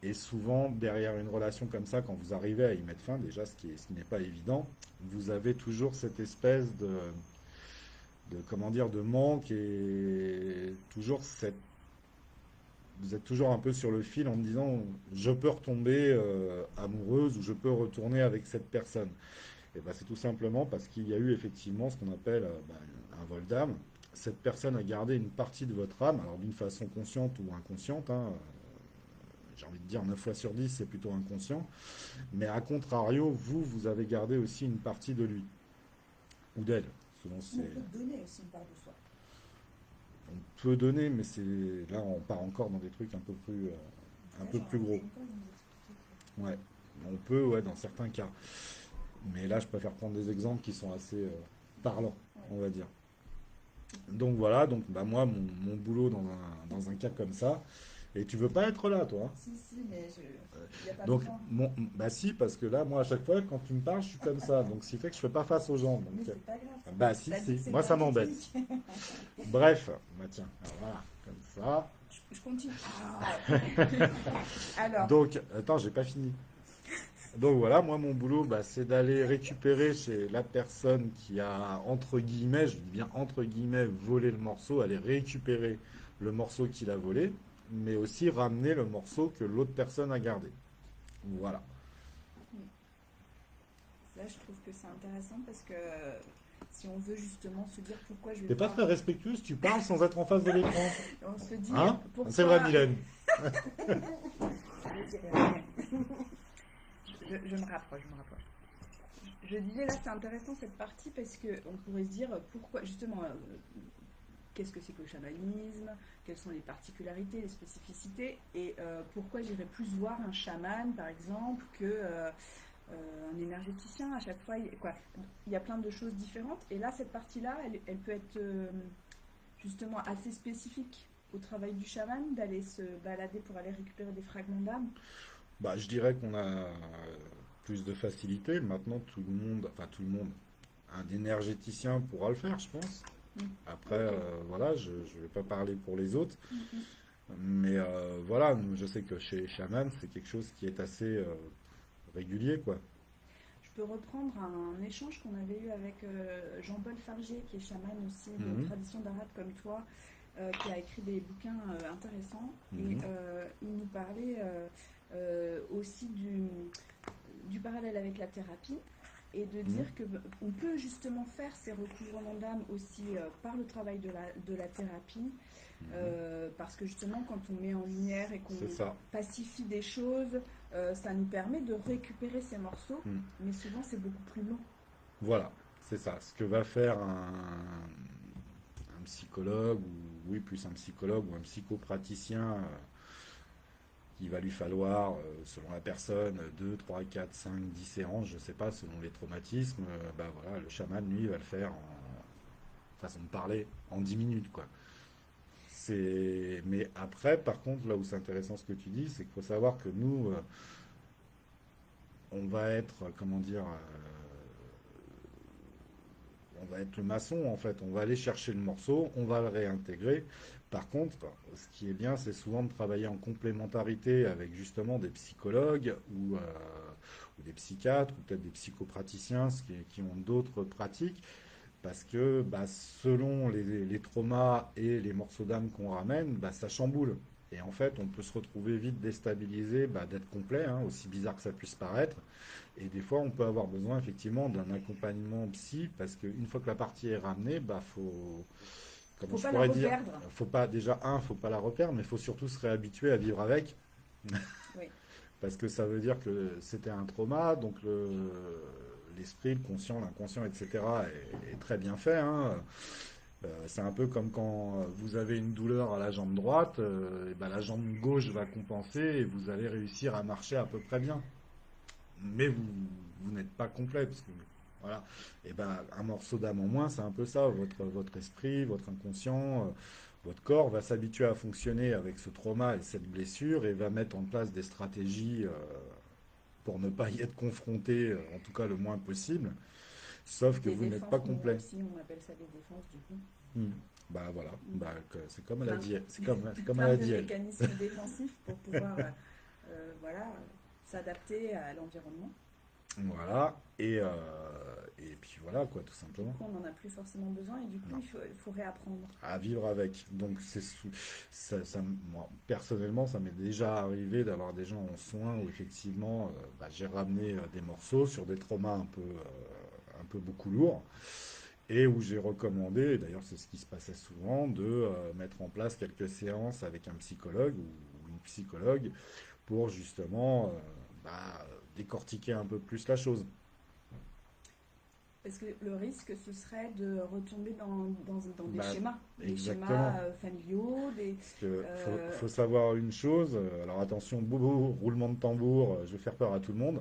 Et souvent, derrière une relation comme ça, quand vous arrivez à y mettre fin, déjà, ce qui n'est pas évident, vous avez toujours cette espèce comment dire, de manque et toujours vous êtes toujours un peu sur le fil en me disant, je peux retomber amoureuse ou je peux retourner avec cette personne. Et ben, c'est tout simplement parce qu'il y a eu effectivement ce qu'on appelle un vol d'âme. Cette personne a gardé une partie de votre âme, alors d'une façon consciente ou inconsciente, hein, j'ai envie de dire 9 fois sur 10, c'est plutôt inconscient. Mais à contrario, vous avez gardé aussi une partie de lui, ou d'elle. Selon On peut donner aussi une part de soi. on peut donner, mais là on part encore dans des trucs un peu plus gros. Ouais, on peut, ouais, dans certains cas. Mais là, je préfère prendre des exemples qui sont assez parlants, on va dire. Donc voilà, donc bah, moi, mon boulot dans un cas comme ça, et tu veux pas être là, toi, hein. Si, mais il n'y a pas Donc, besoin. bah si, parce que là, moi, à chaque fois, quand tu me parles, je suis comme ça. Donc, ce qui fait que je fais pas face aux gens. Mais Donc, c'est pas grave. bah si, T'as dit si, que c'était moi, ça un m'embête. technique. Bref, bah tiens, alors voilà, comme ça. Je continue. Alors, Donc, attends, j'ai pas fini. Donc voilà, moi, mon boulot, bah, c'est d'aller récupérer chez la personne qui a, entre guillemets, je dis bien entre guillemets, volé le morceau, aller récupérer le morceau qu'il a volé, mais aussi ramener le morceau que l'autre personne a gardé. Voilà. là, je trouve que c'est intéressant parce que si on veut justement se dire pourquoi je vais T'es pas très respectueuse, tu parles sans être en face de l'écran. on se dit Hein? pourquoi... C'est vrai, Mylène. Je dirais rien. Je me rapproche, je me rapproche. Je disais là, c'est intéressant cette partie parce que on pourrait se dire pourquoi justement qu'est-ce que c'est que le chamanisme, quelles sont les particularités, les spécificités, et pourquoi j'irais plus voir un chaman par exemple que un énergéticien. À chaque fois, il y a plein de choses différentes, et là cette partie-là, elle peut être justement assez spécifique au travail du chaman, d'aller se balader pour aller récupérer des fragments d'âme. Bah, je dirais qu'on a plus de facilité. Maintenant, tout le monde, un énergéticien pourra le faire, je pense. Mm. Après, Ok. voilà, je ne vais pas parler pour les autres. Mhm. Mais voilà, je sais que chez les chamans, c'est quelque chose qui est assez régulier, quoi. Je peux reprendre un échange qu'on avait eu avec Jean-Paul Fargier, qui est chaman aussi de Mhm. tradition d'Arad comme toi, qui a écrit des bouquins intéressants. Et Mhm. il nous parlait aussi du parallèle avec la thérapie et de Mhm. dire que on peut justement faire ces recouvrements d'âme aussi par le travail de la thérapie. Parce que justement, quand on met en lumière et qu'on C'est ça. pacifie des choses, ça nous permet de récupérer ces morceaux, Mhm. mais souvent c'est beaucoup plus long. Voilà, c'est ça. Ce que va faire un psychologue, ou oui, plus un psychologue ou un psychopraticien, il va lui falloir, selon la personne, 2, 3, 4, 5, 10 séances, je ne sais pas, selon les traumatismes. Bah voilà, le chaman, lui, va le faire en façon de parler en 10 minutes, quoi. Mais après, par contre, là où c'est intéressant ce que tu dis, c'est qu'il faut savoir que nous, on va être, comment dire, on va être le maçon en fait. On va aller chercher le morceau, on va le réintégrer. Par contre, ce qui est bien, c'est souvent de travailler en complémentarité avec justement des psychologues ou des psychiatres ou peut-être des psychopraticiens qui ont d'autres pratiques. Parce que bah, selon les traumas et les morceaux d'âme qu'on ramène, bah, ça chamboule. Et en fait, on peut se retrouver vite déstabilisé, bah, d'être complet, hein, aussi bizarre que ça puisse paraître. Et des fois, on peut avoir besoin effectivement d'un accompagnement psy, parce qu'une fois que la partie est ramenée, bah, comment Faut je pas la pourrais dire, reperdre. faut pas déjà, faut pas la repère, mais il faut surtout se réhabituer à vivre avec, Oui. parce que ça veut dire que c'était un trauma, donc l'esprit, le conscient, l'inconscient, etc. est très bien fait, hein. C'est un peu comme quand vous avez une douleur à la jambe droite, et ben la jambe gauche va compenser et vous allez réussir à marcher à peu près bien. Mais vous n'êtes pas complet, parce que voilà. Et ben un morceau d'âme en moins, c'est un peu ça. Votre esprit, votre inconscient, votre corps va s'habituer à fonctionner avec ce trauma et cette blessure et va mettre en place des stratégies pour ne pas y être confronté, en tout cas le moins possible. Sauf que Des vous n'êtes défenses, pas nous complet. aussi on appelle ça des défenses du coup. Hmm. Bah voilà, Mm. bah, c'est comme elle a Plein, dit, c'est comme elle plein a de dit elle. mécanismes défensifs pour pouvoir voilà, s'adapter à l'environnement. Voilà, et puis voilà quoi, tout Du simplement. coup, on n'en a plus forcément besoin et du coup, Non. il faut réapprendre. À vivre avec. Donc moi, personnellement, ça m'est déjà arrivé d'avoir des gens en soins où effectivement, bah, j'ai ramené des morceaux sur des traumas un peu beaucoup lourds et où j'ai recommandé, et d'ailleurs c'est ce qui se passait souvent, de mettre en place quelques séances avec un psychologue ou une psychologue pour justement bah, décortiquer un peu plus la chose. Parce que le risque, ce serait de retomber dans Bah, des schémas exactement. familiaux, des, Parce que euh, faut savoir une chose, alors attention, boubou, roulement de tambour, je vais faire peur à tout le monde.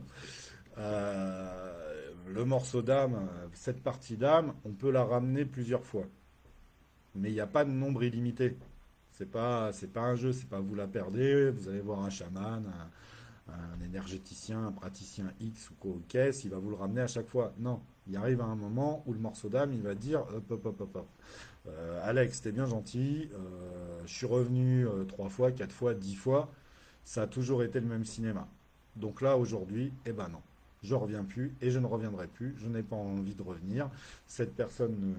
Le morceau d'âme, cette partie d'âme, on peut la ramener plusieurs fois. Mais il n'y a pas de nombre illimité. C'est pas un jeu, c'est pas vous la perdez, vous allez voir un chaman, un énergéticien, un praticien X ou quoi au caisse, il va vous le ramener à chaque fois. Non, il arrive à un moment où le morceau d'âme, il va dire hop, hop, hop, hop, hop. Alex, t'es bien gentil, je suis revenu 3 fois, 4 fois, 10 fois, ça a toujours été le même cinéma. Donc là, aujourd'hui, eh ben non. Je reviens plus et je ne reviendrai plus. Je n'ai pas envie de revenir. Cette personne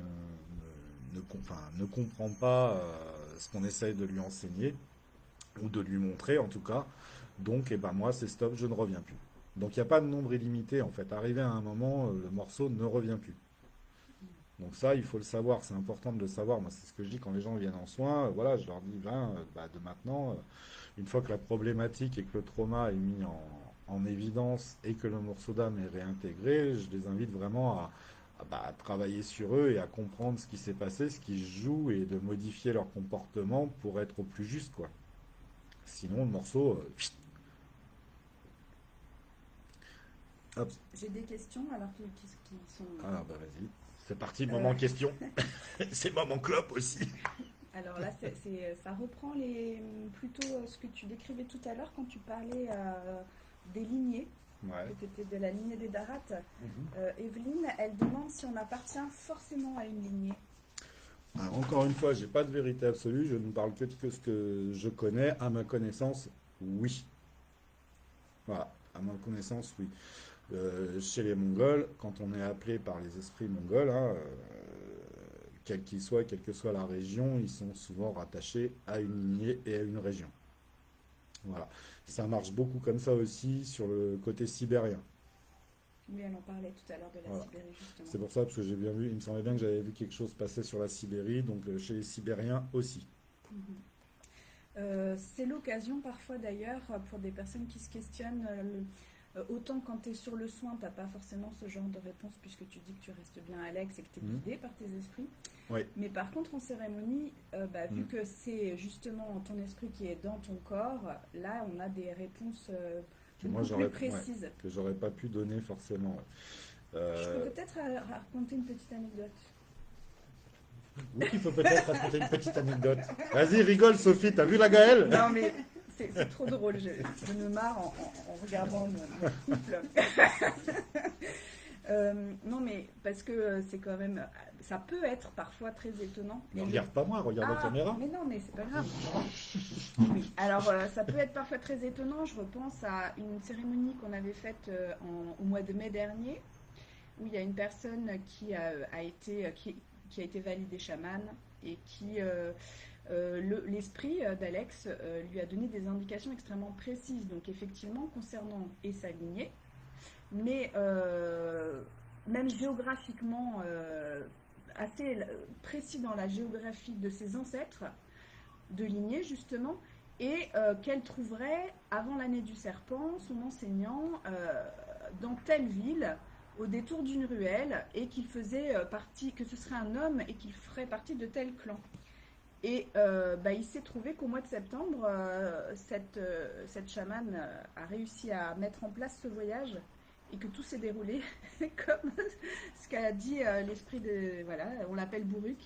enfin, ne comprend pas ce qu'on essaye de lui enseigner ou de lui montrer en tout cas. Donc, eh ben moi, c'est stop, je ne reviens plus. Donc, il n'y a pas de nombre illimité en fait. Arrivé à un moment, le morceau ne revient plus. Donc ça, il faut le savoir, c'est important de le savoir. Moi, c'est ce que je dis quand les gens viennent en soins. Voilà, je leur dis, ben, bah, de maintenant, une fois que la problématique et que le trauma est mis en évidence et que le morceau d'âme est réintégré, je les invite vraiment à travailler sur eux et à comprendre ce qui s'est passé, ce qui se joue et de modifier leur comportement pour être au plus juste, quoi. Sinon, le morceau, hop, j'ai des questions alors qui sont. ah bah vas-y. C'est parti, Euh, moment question. C'est moment clope aussi. alors là, ça reprend plutôt ce que tu décrivais tout à l'heure quand tu parlais des lignées, Ouais. que tu étais de la lignée des Darates. Mhm. Evelyne, elle demande si on appartient forcément à une lignée. Alors, encore une fois, j'ai pas de vérité absolue, je ne parle que de ce que je connais. À ma connaissance, oui. Voilà, à ma connaissance, oui. Chez les Mongols, quand on est appelé par les esprits mongols, hein, quel qu'il soit, quelle que soit la région, ils sont souvent rattachés à une lignée et à une région. Voilà. Ça marche beaucoup comme ça aussi sur le côté sibérien. Oui, elle en parlait tout à l'heure de la Voilà. Sibérie, justement. C'est pour ça, parce que j'ai bien vu, il me semblait bien que j'avais vu quelque chose passer sur la Sibérie, donc chez les Sibériens aussi. Mhm. C'est l'occasion parfois d'ailleurs pour des personnes qui se questionnent, autant quand tu es sur le soin, tu n'as pas forcément ce genre de réponse puisque tu dis que tu restes bien Alex et que tu es Mhm. guidé par tes esprits. Oui. Mais par contre en cérémonie, vu Mhm. que c'est justement ton esprit qui est dans ton corps, là on a des réponses Que moi, beaucoup j'aurais, plus ouais, précises. que j'aurais pas pu donner forcément. Ouais. Je peux Euh, peut-être raconter une petite anecdote. oui, il faut peut-être raconter une petite anecdote. Vas-y, rigole, Sophie, t'as vu la Gaëlle? Non mais c'est trop drôle, je me marre en regardant mon couple. Non mais parce que c'est quand même, ça peut être parfois très étonnant. Ne regarde pas moi, regarde la Ah, caméra. mais non, mais c'est pas grave. Oui, alors ça peut être parfois très étonnant. Je repense à une cérémonie qu'on avait faite au mois de mai dernier, où il y a une personne qui a été validée chamane et qui, l'esprit d'Alex lui a donné des indications extrêmement précises. Donc effectivement, concernant et sa lignée, mais même géographiquement assez précis dans la géographie de ses ancêtres, de lignée justement, et qu'elle trouverait avant l'année du serpent son enseignant dans telle ville au détour d'une ruelle et qu'il faisait partie, que ce serait un homme et qu'il ferait partie de tel clan. Et il s'est trouvé qu'au mois de septembre, cette chamane a réussi à mettre en place ce voyage et que tout s'est déroulé comme ce qu'a dit l'esprit de... Voilà, on l'appelle Bourruc,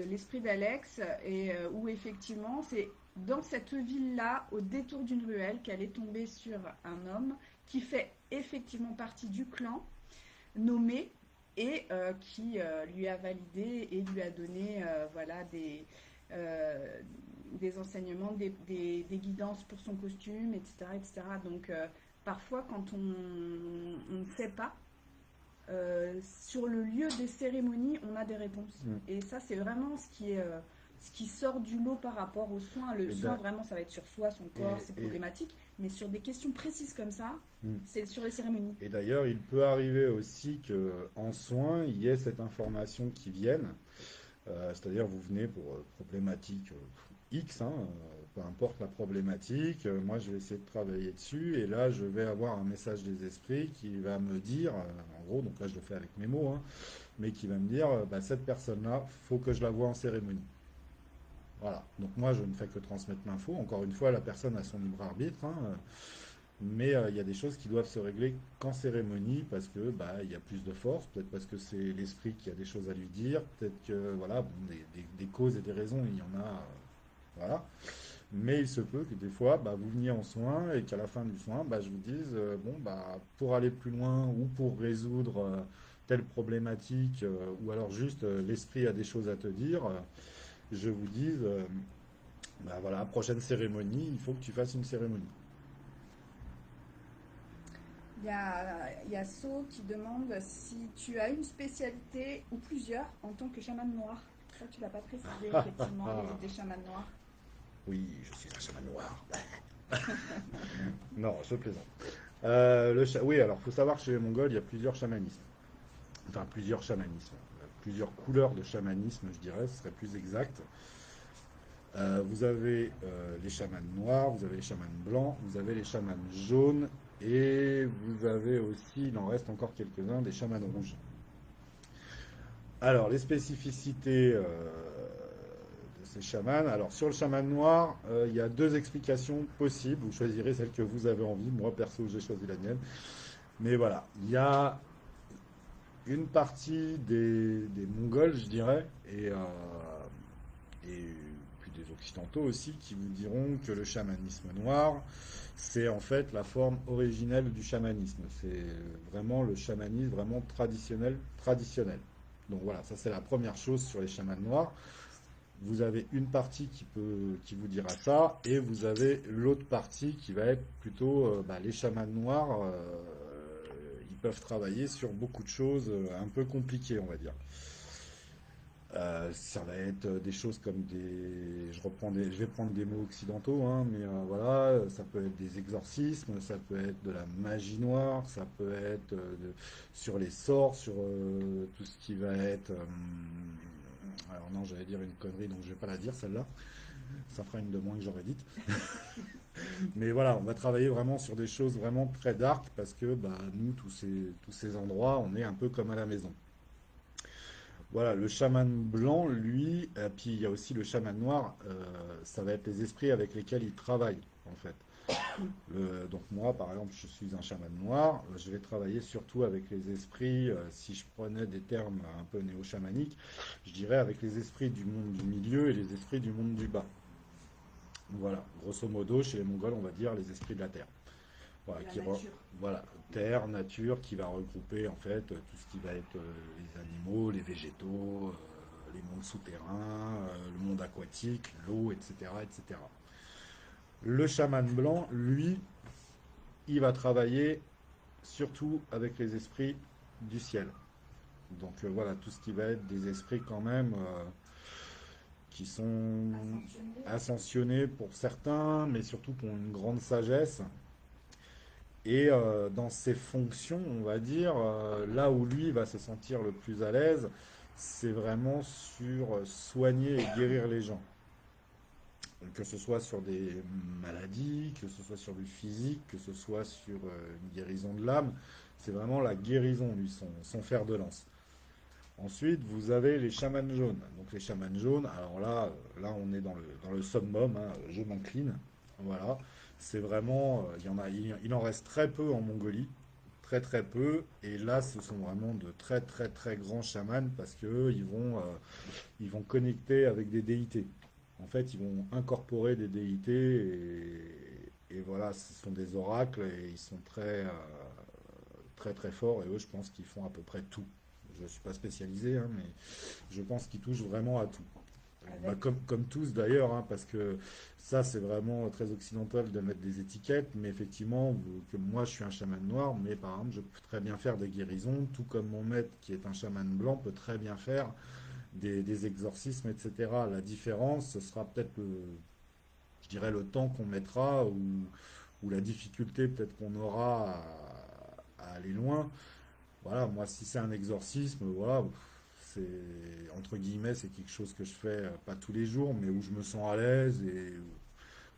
l'esprit d'Alex, et où effectivement c'est dans cette ville-là, au détour d'une ruelle, qu'elle est tombée sur un homme qui fait effectivement partie du clan, nommé, et qui lui a validé et lui a donné des enseignements, des guidances pour son costume, etc. etc. Donc parfois quand on ne sait pas, sur le lieu des cérémonies, on a des réponses. Et ça, c'est vraiment ce qui sort du lot par rapport aux soins. Le soin, vraiment, ça va être sur soi, son corps, c'est problématique. Mais sur des questions précises comme ça, c'est sur les cérémonies. Et d'ailleurs, il peut arriver aussi qu'en soins, il y ait cette information qui vienne. C'est-à-dire, vous venez pour problématique X, hein, peu importe la problématique, moi je vais essayer de travailler dessus, et là je vais avoir un message des esprits qui va me dire, en gros, donc là je le fais avec mes mots, hein, mais qui va me dire, cette personne-là, faut que je la voie en cérémonie. Voilà, donc moi je ne fais que transmettre l'info, encore une fois, la personne a son libre arbitre, hein, mais il y a des choses qui doivent se régler qu'en cérémonie parce que il y a plus de force, peut-être parce que c'est l'esprit qui a des choses à lui dire, peut-être que voilà, bon, des causes et des raisons, il y en a, voilà. Mais il se peut que des fois, vous veniez en soin et qu'à la fin du soin, je vous dise, pour aller plus loin ou pour résoudre telle problématique, ou alors juste l'esprit a des choses à te dire, je vous dise, voilà, prochaine cérémonie, il faut que tu fasses une cérémonie. Il y a So qui demande si tu as une spécialité ou plusieurs en tant que chaman noir. Ça, tu l'as pas précisé, effectivement, les chamans noirs. Oui, je suis un chaman noir. Non, je plaisante. Oui, alors il faut savoir que chez les Mongols, il y a plusieurs chamanismes. Enfin, plusieurs chamanismes. Plusieurs couleurs de chamanisme, je dirais, ce serait plus exact. Vous avez les chamans noirs, vous avez les chamans blancs, vous avez les chamans jaunes, et vous avez aussi, il en reste encore quelques-uns, des chamans rouges. Alors, les spécificités de ces chamans. Alors, sur le chaman noir, il y a deux explications possibles. Vous choisirez celle que vous avez envie. Moi, perso, j'ai choisi la mienne. Mais voilà, il y a une partie des Mongols, je dirais, et puis des Occidentaux aussi, qui vous diront que le chamanisme noir, c'est en fait la forme originelle du chamanisme. C'est vraiment le chamanisme vraiment traditionnel. Donc voilà, ça c'est la première chose sur les chamans noirs. Vous avez une partie qui vous dira ça, et vous avez l'autre partie qui va être plutôt les chamans noirs. Ils peuvent travailler sur beaucoup de choses un peu compliquées, on va dire. Ça va être des choses comme des. Je vais prendre des mots occidentaux, hein, mais voilà, ça peut être des exorcismes, ça peut être de la magie noire, ça peut être sur les sorts, sur tout ce qui va être. Alors non, j'allais dire une connerie, donc je vais pas la dire celle-là. Ça fera une de moins que j'aurais dite. Mais voilà, on va travailler vraiment sur des choses vraiment très dark parce que bah, nous, tous ces endroits, on est un peu comme à la maison. Voilà, le chaman blanc, lui, puis il y a aussi le chaman noir, ça va être les esprits avec lesquels il travaille, en fait. Donc moi, par exemple, je suis un chaman noir, je vais travailler surtout avec les esprits, si je prenais des termes un peu néo-chamaniques, je dirais avec les esprits du monde du milieu et les esprits du monde du bas. Voilà, grosso modo, chez les Mongols, on va dire les esprits de la terre. Voilà, La nature. voilà, terre, nature, qui va regrouper en fait tout ce qui va être les animaux, les végétaux, les mondes souterrains, le monde aquatique, l'eau, etc., etc. Le chaman blanc, lui, il va travailler surtout avec les esprits du ciel. Donc voilà, tout ce qui va être des esprits quand même qui sont Ascensionné. ascensionnés pour certains, mais surtout qui ont une grande sagesse. Et dans ses fonctions, on va dire, là où lui va se sentir le plus à l'aise, c'est vraiment sur soigner et guérir les gens. Que ce soit sur des maladies, que ce soit sur du physique, que ce soit sur une guérison de l'âme, c'est vraiment la guérison, lui, son fer de lance. Ensuite, vous avez les chamans jaunes. Donc les chamans jaunes, alors là, on est dans le summum, hein, je m'incline. Voilà. C'est vraiment, il en reste très peu en Mongolie, très très peu. Et là, ce sont vraiment de très très très grands chamans parce que eux, ils vont connecter avec des déités. En fait, ils vont incorporer des déités et voilà, ce sont des oracles et ils sont très très forts. Et eux, je pense qu'ils font à peu près tout. Je ne suis pas spécialisé, hein, mais je pense qu'ils touchent vraiment à tout. Bah, Avec, comme tous d'ailleurs, hein, parce que ça c'est vraiment très occidental de mettre des étiquettes, mais effectivement, que moi je suis un chaman noir, mais par exemple je peux très bien faire des guérisons, tout comme mon maître qui est un chaman blanc peut très bien faire des exorcismes, etc. La différence, ce sera peut-être, je dirais, le temps qu'on mettra ou la difficulté peut-être qu'on aura à aller loin. Voilà, moi, si c'est un exorcisme, voilà, c'est entre guillemets, c'est quelque chose que je fais pas tous les jours, mais où je me sens à l'aise et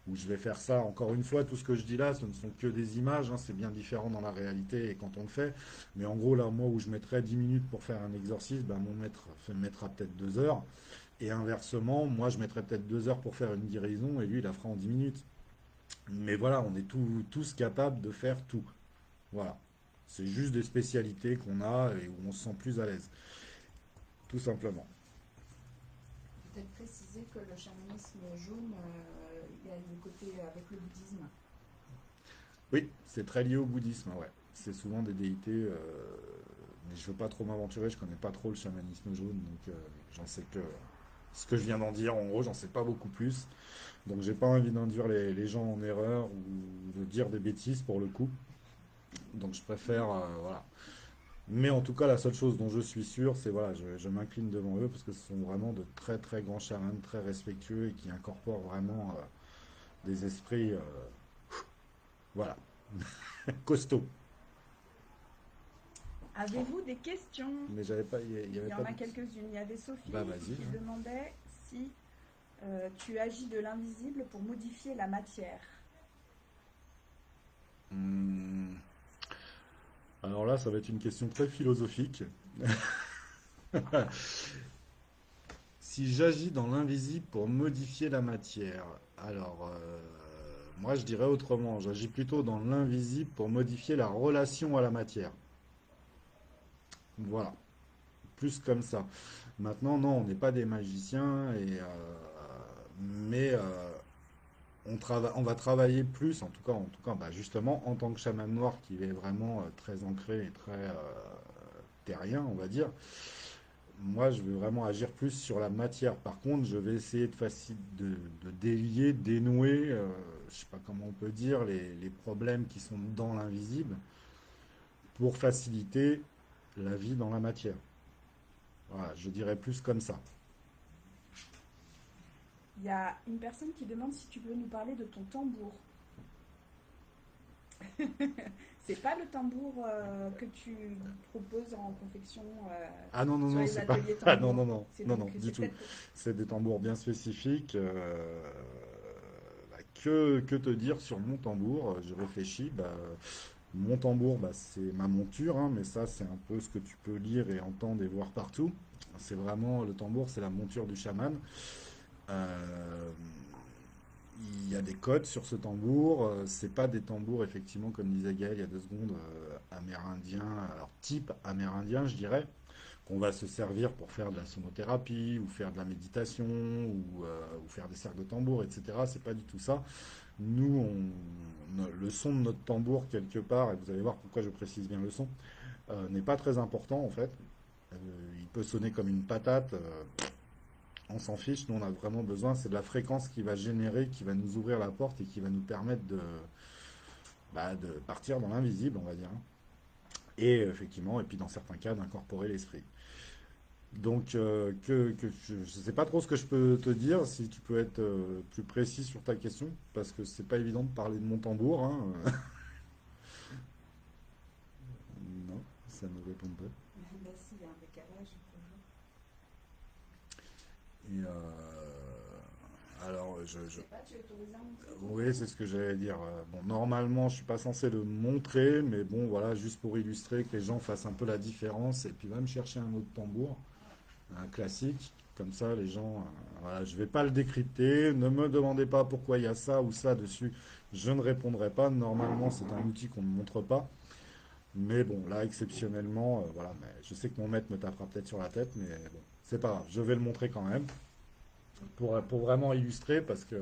où je vais faire ça. Encore une fois, tout ce que je dis là, ce ne sont que des images, hein, c'est bien différent dans la réalité et quand on le fait. Mais en gros, là, moi, où je mettrais 10 minutes pour faire un exorcisme, ben, mon maître mettra peut-être 2 heures. Et inversement, moi, je mettrais peut-être 2 heures pour faire une guérison et lui, il la fera en 10 minutes. Mais voilà, on est tous capables de faire tout. Voilà. C'est juste des spécialités qu'on a et où on se sent plus à l'aise, tout simplement. peut-être préciser que le chamanisme jaune, il y a le côté avec le bouddhisme. Oui, c'est très lié au bouddhisme, ouais. C'est souvent des déités, mais je veux pas trop m'aventurer, je connais pas trop le chamanisme jaune, donc j'en sais que ce que je viens d'en dire, en gros, j'en sais pas beaucoup plus. Donc j'ai pas envie d'induire les gens en erreur ou de dire des bêtises pour le coup. Donc je préfère, voilà. Mais en tout cas, la seule chose dont je suis sûr, c'est voilà, je m'incline devant eux parce que ce sont vraiment de très très grands chamans, très respectueux et qui incorporent vraiment des esprits, voilà, costauds. Avez-vous des questions? Mais j'avais pas, il y Il avait y pas en a de... quelques-unes. Il y avait Sophie Bah vas-y. qui Hein. demandait si tu agis de l'invisible pour modifier la matière. Hmm. Alors là, ça va être une question très philosophique. Si j'agis dans l'invisible pour modifier la matière, alors moi je dirais autrement, j'agis plutôt dans l'invisible pour modifier la relation à la matière. Voilà, plus comme ça. Maintenant, non, on n'est pas des magiciens, mais on va travailler plus, en tout cas, bah, justement, en tant que chaman noir qui est vraiment très ancré et très terrien, on va dire. Moi, je veux vraiment agir plus sur la matière. Par contre, je vais essayer de délier, dénouer, je sais pas comment on peut dire, les problèmes qui sont dans l'invisible pour faciliter la vie dans la matière. Voilà, je dirais plus comme ça. Il y a une personne qui demande si tu peux nous parler de ton tambour. C'est pas le tambour que tu proposes en confection Ah non, non, sur non, les c'est pas. ateliers Ah non, tambour. non, non, C'est non, donc non, du c'est tout. peut-être C'est des tambours bien spécifiques. Bah, que te dire sur mon tambour? Je réfléchis. Bah, mon tambour, bah, c'est ma monture, hein, mais ça, c'est un peu ce que tu peux lire et entendre et voir partout. C'est vraiment le tambour, c'est la monture du chaman. Euh, il y a des codes sur ce tambour. C'est pas des tambours, effectivement, comme disait Gaël il y a 2 secondes, amérindiens, alors type amérindien, je dirais, qu'on va se servir pour faire de la sonothérapie ou faire de la méditation ou faire des cercles de tambour, etc. C'est pas du tout ça. Nous, le son de notre tambour, quelque part, et vous allez voir pourquoi je précise bien le son, n'est pas très important en fait. Euh, il peut sonner comme une patate, on s'en fiche. Nous, on a vraiment besoin, c'est de la fréquence qui va générer, qui va nous ouvrir la porte et qui va nous permettre de partir dans l'invisible, on va dire. Et effectivement, et puis dans certains cas, d'incorporer l'esprit. Donc, je ne sais pas trop ce que je peux te dire, si tu peux être plus précis sur ta question, parce que c'est pas évident de parler de mon tambour, hein. Non, ça ne répond pas. Bah si, il y a un décalage. Et alors, je sais pas, tu es autorisé à montrer. oui, c'est ce que j'allais dire. Bon, normalement, je suis pas censé le montrer, mais bon, voilà, juste pour illustrer que les gens fassent un peu la différence, et puis va me chercher un autre tambour, un classique. Comme ça, les gens, voilà, je vais pas le décrypter. Ne me demandez pas pourquoi il y a ça ou ça dessus. Je ne répondrai pas. Normalement, c'est un outil qu'on ne montre pas. Mais bon, là, exceptionnellement, voilà. Mais je sais que mon maître me tapera peut-être sur la tête, mais bon, c'est pas grave. Je vais le montrer quand même pour vraiment illustrer, parce que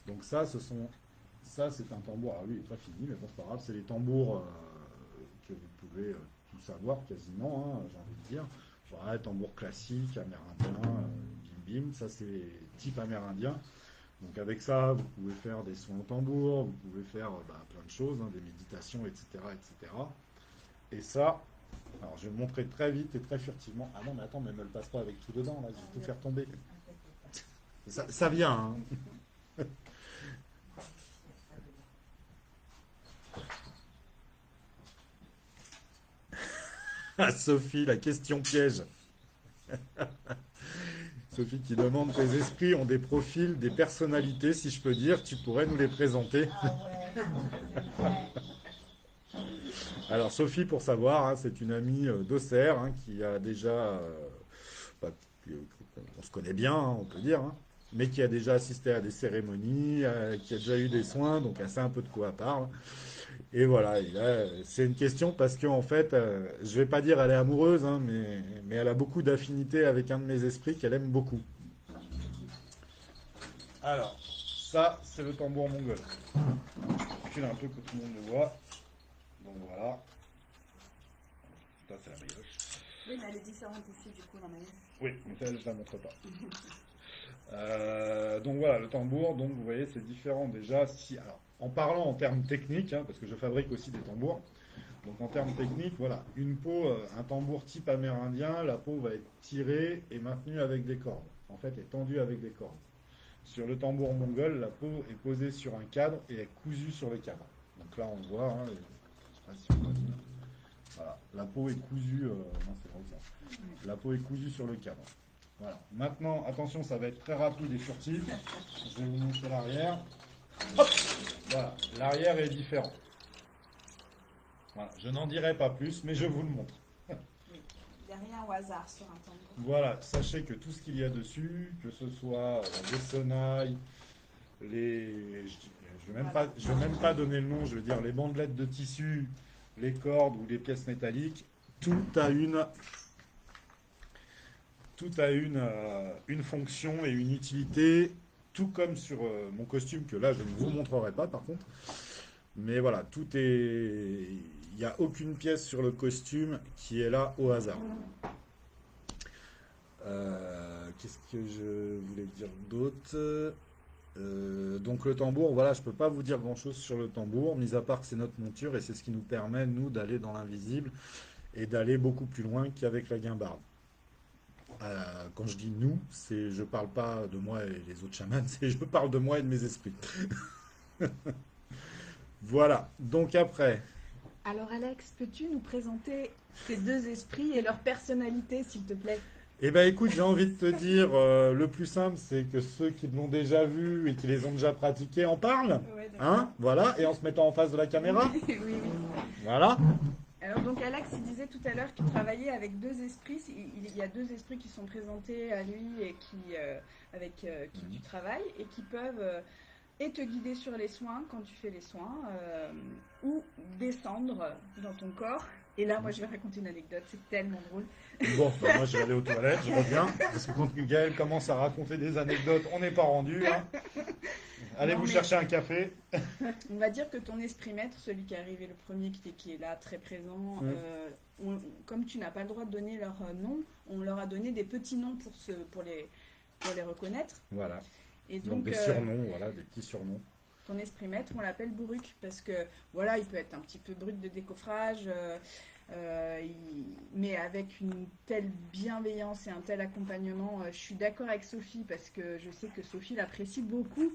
donc ça, c'est un tambour. Ah oui, il est très fini, mais bon, c'est pas grave. C'est les tambours que vous pouvez tous savoir quasiment, hein, j'ai envie de dire. Voilà, tambour classique, amérindien, bim bim. Ça, c'est type amérindien. Donc avec ça, vous pouvez faire des sons au tambour, vous pouvez faire plein de choses, hein, des méditations, etc., etc. Et ça, alors je vais le montrer très vite et très furtivement. Ah non, mais attends, mais me le passe pas avec tout dedans, là, je vais tout faire tomber. Ça vient, hein. Ah, Sophie, la question piège. Sophie qui demande, tes esprits ont des profils, des personnalités, si je peux dire, tu pourrais nous les présenter? Ah ouais. Alors Sophie, pour savoir, hein, c'est une amie d'Auxerre, hein, qui a déjà, bah, on se connaît bien, hein, on peut dire, hein, mais qui a déjà assisté à des cérémonies, qui a déjà eu des soins, donc elle sait un peu de quoi elle parle. Et voilà, et là, c'est une question parce qu'en fait, je vais pas dire elle est amoureuse, hein, mais elle a beaucoup d'affinités avec un de mes esprits qu'elle aime beaucoup. Alors, ça, c'est le tambour mongol. Je recule un peu que tout le monde le voit. Donc voilà. Ça, c'est la brioche. Oui, mais elle est différente ici, du coup, la manière. Oui, mais ça, je ne la montre pas. Donc voilà, le tambour, donc vous voyez, c'est différent déjà. Si, alors, en parlant en termes techniques, hein, parce que je fabrique aussi des tambours, donc en termes techniques, voilà, une peau, un tambour type amérindien, la peau va être tirée et maintenue avec des cordes. En fait, est tendue avec des cordes. Sur le tambour mongol, la peau est posée sur un cadre et est cousue sur le cadre. Donc là, on le voit, hein, je ne sais pas si on voit bien. Voilà, la peau est cousue, non, c'est comme ça. La peau est cousue sur le cadre. Voilà. Maintenant, attention, ça va être très rapide et furtif. Je vais vous montrer l'arrière. Hop, voilà, l'arrière est différent. Voilà, je n'en dirai pas plus, mais je vous le montre. Oui. Il n'y a rien au hasard sur un tambour. Voilà, sachez que tout ce qu'il y a dessus, que ce soit les sonnailles, je vais même pas donner le nom, je veux dire les bandelettes de tissu, les cordes ou les pièces métalliques, tout a une fonction et une utilité, tout comme sur mon costume que là je ne vous montrerai pas par contre. Mais voilà, il n'y a aucune pièce sur le costume qui est là au hasard. Qu'est-ce que je voulais dire d'autre? Donc le tambour, voilà, je peux pas vous dire grand-chose sur le tambour, mis à part que c'est notre monture et c'est ce qui nous permet, nous, d'aller dans l'invisible et d'aller beaucoup plus loin qu'avec la guimbarde. Quand je dis nous, je parle pas de moi et les autres chamans, je parle de moi et de mes esprits. Voilà. Donc après, Alors Alex, peux-tu nous présenter ces deux esprits et leur personnalité, s'il te plaît? eh ben écoute, j'ai envie de te dire, le plus simple, c'est que ceux qui l'ont déjà vu et qui les ont déjà pratiqués en parlent. Ouais, d'accord. Hein? Voilà. Et en se mettant en face de la caméra. Oui, oui. Voilà. Alors donc Alex, il disait tout à l'heure qu'il travaillait avec deux esprits. Il y a deux esprits qui sont présentés à lui et avec qui tu travailles et qui peuvent et te guider sur les soins quand tu fais les soins ou descendre dans ton corps. Et là, moi, je vais raconter une anecdote. C'est tellement drôle. Bon, bah, moi je vais aller aux toilettes, je reviens. Parce que quand Gaël commence à raconter des anecdotes, on n'est pas rendu. Hein. Allez Non, vous mais- chercher un café. On va dire que ton esprit maître, celui qui est arrivé le premier, qui est là, très présent, comme tu n'as pas le droit de donner leur nom, on leur a donné des petits noms pour les reconnaître. Voilà. Et Donc donc, des surnoms, voilà, des petits surnoms. ton esprit maître, on l'appelle Bourruc parce que voilà, il peut être un petit peu brut de décoffrage, mais avec une telle bienveillance et un tel accompagnement. Je suis d'accord avec Sophie parce que je sais que Sophie l'apprécie beaucoup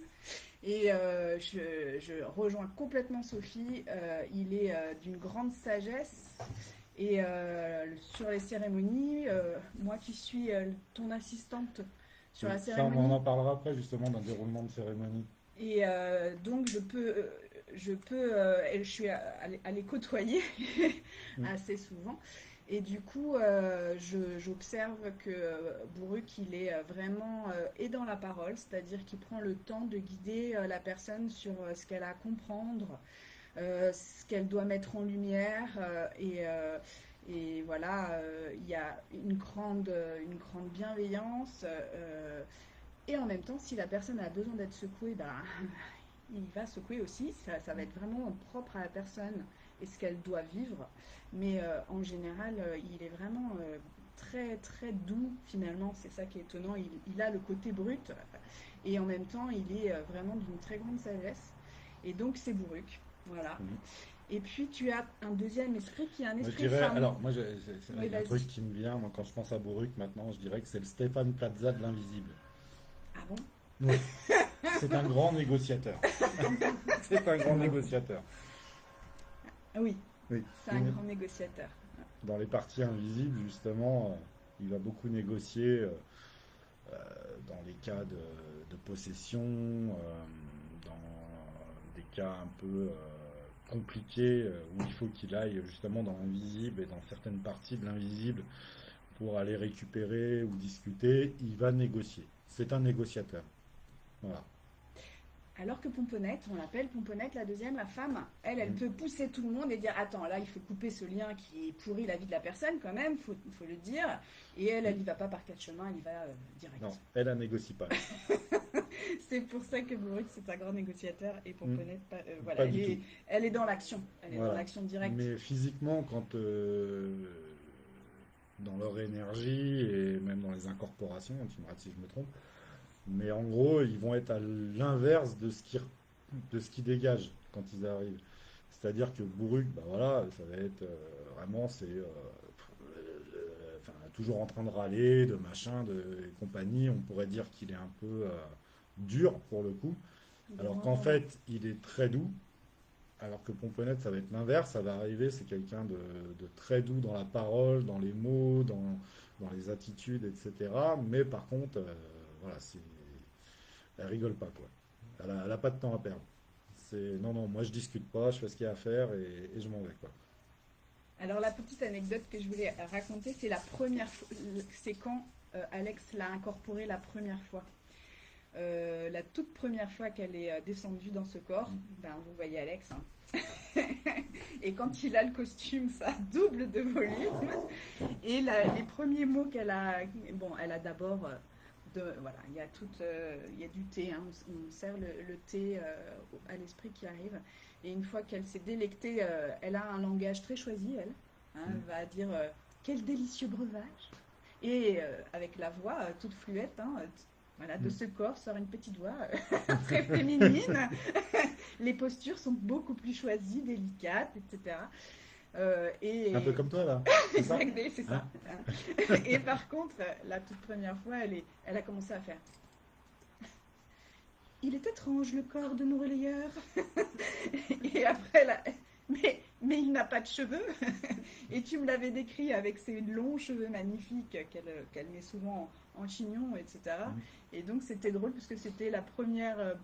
et je rejoins complètement Sophie. Il est d'une grande sagesse. Et sur les cérémonies, moi qui suis ton assistante sur la Ça, on cérémonie, en parlera après justement d'un déroulement de cérémonie. et donc je suis à les côtoyer assez souvent. Et du coup, j'observe que Bourruc, il est vraiment et dans la parole, c'est-à-dire qu'il prend le temps de guider la personne sur ce qu'elle a à comprendre, ce qu'elle doit mettre en lumière. Et voilà, il y a une grande bienveillance. Et en même temps, si la personne a besoin d'être secouée, ben, il va secouer aussi. Ça va être vraiment propre à la personne et ce qu'elle doit vivre. Mais en général, il est vraiment très très doux finalement. C'est ça qui est étonnant. Il a le côté brut et en même temps, il est vraiment d'une très grande sagesse. Et donc, c'est Bourruc. Voilà. Mhm. Et puis, tu as un deuxième esprit qui est un Moi, je esprit dirais, femme. alors moi c'est Oui, un vas-y. truc qui me vient, moi quand je pense à Bourruc maintenant, je dirais que c'est le Stéphane Plaza de l'invisible. Ah bon? Oui. C'est un grand négociateur. C'est un grand négociateur. Ah oui, Oui. c'est un grand négociateur. Dans les parties invisibles, justement, il va beaucoup négocier dans les cas de possession, dans des cas un peu compliqués où il faut qu'il aille justement dans l'invisible et dans certaines parties de l'invisible pour aller récupérer ou discuter, il va négocier. C'est un négociateur. Voilà. Alors que Pomponnette, on l'appelle Pomponnette, la deuxième, la femme, elle Mm. peut pousser tout le monde et dire attends, là il faut couper ce lien qui pourrit la vie de la personne quand même, faut le dire. Et elle y va pas par quatre chemins, elle y va direct. Non, elle ne négocie pas. C'est pour ça que Bourruc c'est un grand négociateur et Pomponnette, voilà, Pas du tout. elle est dans l'action, elle est Voilà. dans l'action directe. Mais physiquement, quand dans leur énergie et même dans les incorporations, tu me rates si je me trompe, mais en gros, ils vont être à l'inverse de ce qui dégage quand ils arrivent. C'est-à-dire que Bourruc, bah voilà, ça va être vraiment, enfin, toujours en train de râler, de machin, et compagnie. On pourrait dire qu'il est un peu dur pour le coup, Il est alors qu'en vraiment- fait, il est très doux. Alors que Pomponnette, ça va être l'inverse, ça va arriver, c'est quelqu'un de très doux dans la parole, dans les mots, dans les attitudes, etc. Mais par contre, voilà, elle rigole pas, quoi. Elle a pas de temps à perdre. Non, non, moi je discute pas, je fais ce qu'il y a à faire et je m'en vais, quoi. Alors la petite anecdote que je voulais raconter, c'est la première fois, c'est quand Alex l'a incorporé la première fois. La toute première fois qu'elle est descendue dans ce corps, ben, vous voyez Alex, hein. Et quand il a le costume, ça double de volume. Et les premiers mots qu'elle a, bon, elle a d'abord, voilà, il y a il y a du thé, hein, on sert le thé à l'esprit qui arrive. Et une fois qu'elle s'est délectée, elle a un langage très choisi, elle. Hein, elle va dire quel délicieux breuvage. Et avec la voix toute fluette, hein, voilà, de ce corps sort une petite voix très féminine. Les postures sont beaucoup plus choisies, délicates, etc. Et Un peu comme toi, là. C'est ça? exact, c'est ça. Et par contre, la toute première fois, elle a commencé à faire. Il est étrange le corps de nos relayeurs. Et après, mais il n'a pas de cheveux. Et tu me l'avais décrit avec ses longs cheveux magnifiques qu'elle met souvent en chignon, etc. Mhm. Et donc c'était drôle parce que c'était la première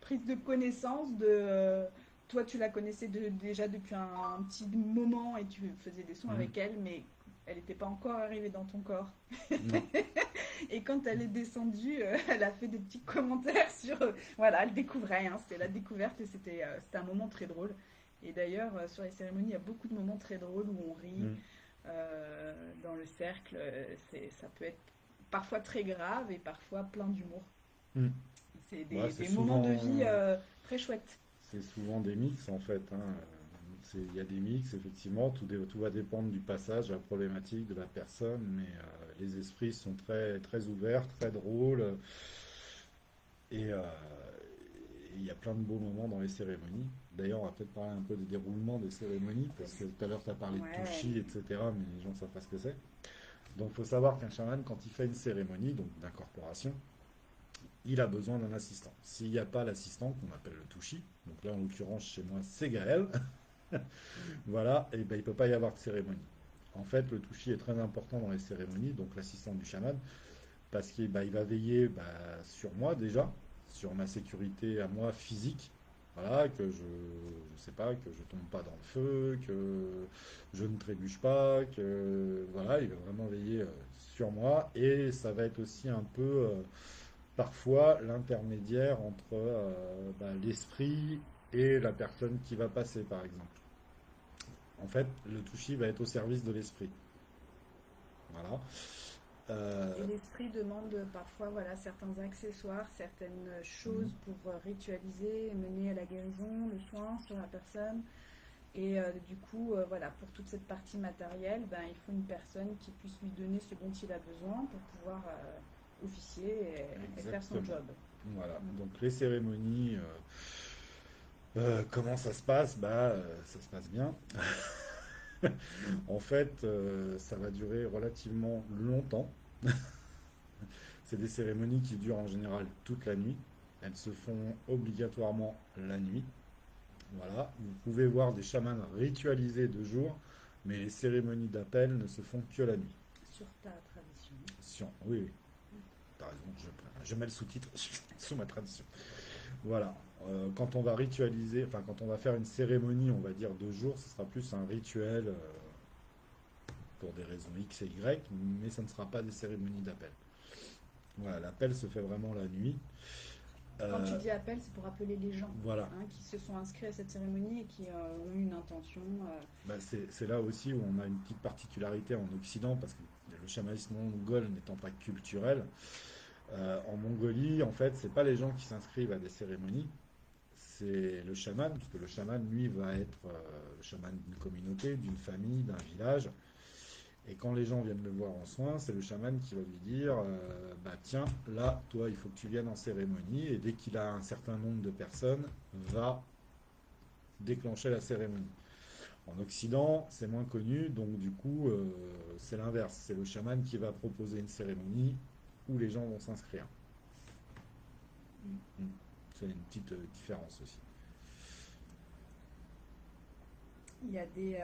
prise de connaissance de... toi, tu la connaissais déjà depuis un petit moment et tu faisais des sons Mhm. avec elle, mais elle n'était pas encore arrivée dans ton corps. Non. Et quand elle est descendue, elle a fait des petits commentaires sur... voilà, elle découvrait, hein, c'était la découverte et c'était un moment très drôle. Et d'ailleurs, sur les cérémonies, il y a beaucoup de moments très drôles où on rit Mhm. dans le cercle. Ça peut être parfois très grave et parfois plein d'humour. Mhm. C'est Ouais, c'est des moments de souvent, vie très chouettes. c'est souvent des mix, en fait, hein. Il y a des mix, effectivement, tout va dépendre du passage, de la problématique de la personne, mais les esprits sont très, très ouverts, très drôles, et il y a plein de beaux moments dans les cérémonies. D'ailleurs, on va peut-être parler un peu des déroulements des cérémonies, parce que tout à l'heure, tu as parlé de Ouais. touchy, etc., mais les gens ne savent pas ce que c'est. Donc, il faut savoir qu'un chaman, quand il fait une cérémonie, donc d'incorporation, il a besoin d'un assistant. S'il n'y a pas l'assistant, qu'on appelle le touchy, donc là, en l'occurrence, chez moi, c'est Gaël, voilà, et ben, il ne peut pas y avoir de cérémonie. En fait, le touchy est très important dans les cérémonies, donc l'assistant du chaman, parce qu'il il va veiller sur moi déjà, sur ma sécurité à moi physique, voilà, que je sais pas, que je tombe pas dans le feu, que je ne trébuche pas, que voilà, il va vraiment veiller sur moi, et ça va être aussi un peu parfois l'intermédiaire entre l'esprit et la personne qui va passer, par exemple. En fait, le touchy va être au service de l'esprit. Voilà. Et Euh, l'esprit demande parfois voilà, certains accessoires, certaines mhm, choses pour ritualiser et mener à la guérison, le soin sur la personne. Et du coup, voilà, pour toute cette partie matérielle, ben, il faut une personne qui puisse lui donner ce dont il a besoin pour pouvoir officier et faire son exactement. job. Voilà. Mm. Donc les cérémonies, comment ça se passe? Ça se passe bien. En fait, ça va durer relativement longtemps. C'est des cérémonies qui durent en général toute la nuit. Elles se font obligatoirement la nuit. Voilà. Vous pouvez voir des chamans ritualisés de jour, mais les cérémonies d'appel ne se font que la nuit. Sur ta tradition. Oui, oui, t'as raison, je mets le sous-titre sous ma tradition. Voilà. Quand on va ritualiser, enfin quand on va faire une cérémonie, on va dire 2 jours, ce sera plus un rituel pour des raisons X et Y, mais ça ne sera pas des cérémonies d'appel. Voilà, l'appel se fait vraiment la nuit. Quand tu Euh, dis appel, c'est pour appeler les gens voilà. hein, qui se sont inscrits à cette cérémonie et qui ont eu une intention. C'est là aussi où on a une petite particularité en Occident, parce que le chamanisme mongol n'étant pas culturel, en Mongolie, en fait, c'est pas les gens qui s'inscrivent à des cérémonies, c'est le chaman, parce que le chaman, lui, va être le chaman d'une communauté, d'une famille, d'un village. Et quand les gens viennent le voir en soins, c'est le chaman qui va lui dire tiens, là, toi, il faut que tu viennes en cérémonie. Et dès qu'il a un certain nombre de personnes, va déclencher la cérémonie. En Occident, c'est moins connu, donc du coup, c'est l'inverse. C'est le chaman qui va proposer une cérémonie où les gens vont s'inscrire. Mm. C'est une petite différence aussi. Il y avait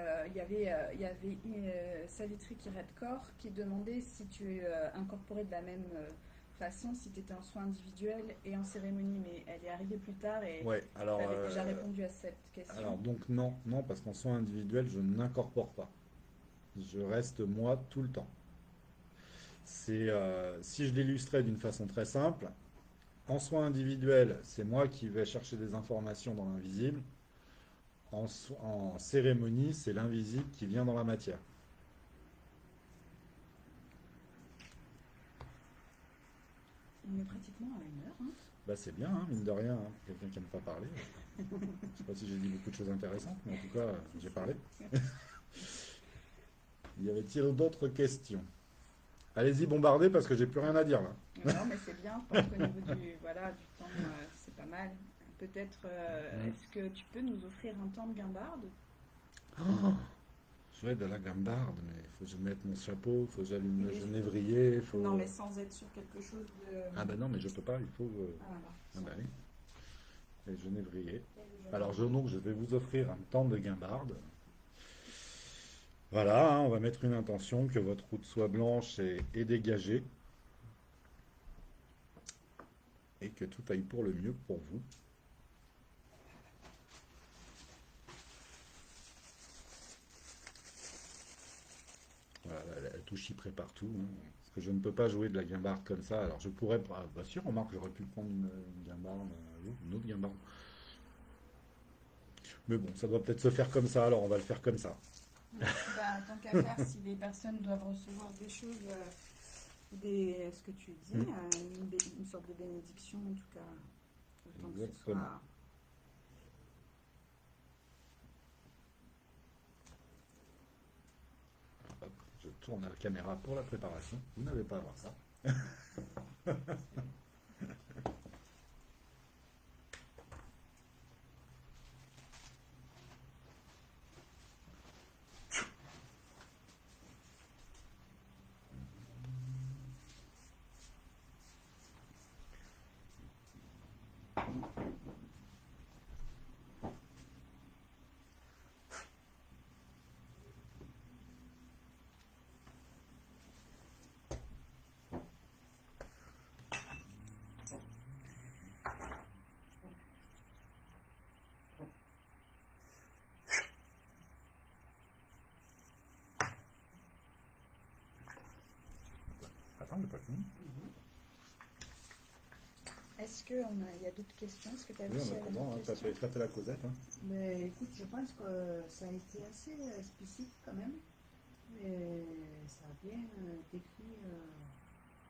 Savitri Kiradkor qui demandait si tu incorporais de la même façon, si tu étais en soins individuels et en cérémonie, mais elle est arrivée plus tard et Ouais, tu avais déjà répondu à cette alors question. donc non, non, parce qu'en soins individuels, je n'incorpore pas. Je reste moi tout le temps. Si je l'illustrais d'une façon très simple, en soins individuels, c'est moi qui vais chercher des informations dans l'invisible. En cérémonie, c'est l'invisible qui vient dans la matière. On est pratiquement à 1 heure. Hein. Bah, c'est bien, hein, mine de rien, hein, pour quelqu'un qui n'aime pas parler. Je sais pas si j'ai dit beaucoup de choses intéressantes, mais en tout cas, j'ai parlé. Y avait-il d'autres questions? Allez-y, bombardez parce que j'ai plus rien à dire là. Non, mais c'est bien, je pense qu'au niveau du temps, c'est pas mal. Peut-être, Mm. est-ce que tu peux nous offrir un temps de guimbarde? Oh, je vais de la gambarde, mais il faut que je mette mon chapeau, il faut que j'allume le Oui. genévrier, il faut... Non, mais sans être sur quelque chose de. Ah ben non, mais je peux pas, il faut... Ah, voilà. Ah ben oui, le genévrier. Et le Alors jaune. donc je vais vous offrir un temps de guimbarde. Voilà, hein, on va mettre une intention que votre route soit blanche et dégagée et que tout aille pour le mieux pour vous. Voilà, la touche y près partout, hein, parce que je ne peux pas jouer de la guimbarde comme ça. Alors je pourrais, bah si, remarque, j'aurais pu prendre une guimbarde, une autre guimbarde. Mais bon, ça doit peut-être se faire comme ça, alors on va le faire comme ça. Bah, tant qu'à faire, si les personnes doivent recevoir des choses, ce que tu dis, Mm. une sorte de bénédiction, en tout cas, autant que ce Exactement. soit. Hop, je tourne la caméra pour la préparation. Vous n'avez pas à voir ça. Attends, j'ai pas fini. Est-ce qu'il y a d'autres questions? Est-ce que tu as Oui, vu en s'il y avait attendant, hein, d'autres ça questions? fait la causette. Hein. Mais écoute, je pense que ça a été assez explicite quand même. Et ça a bien décrit.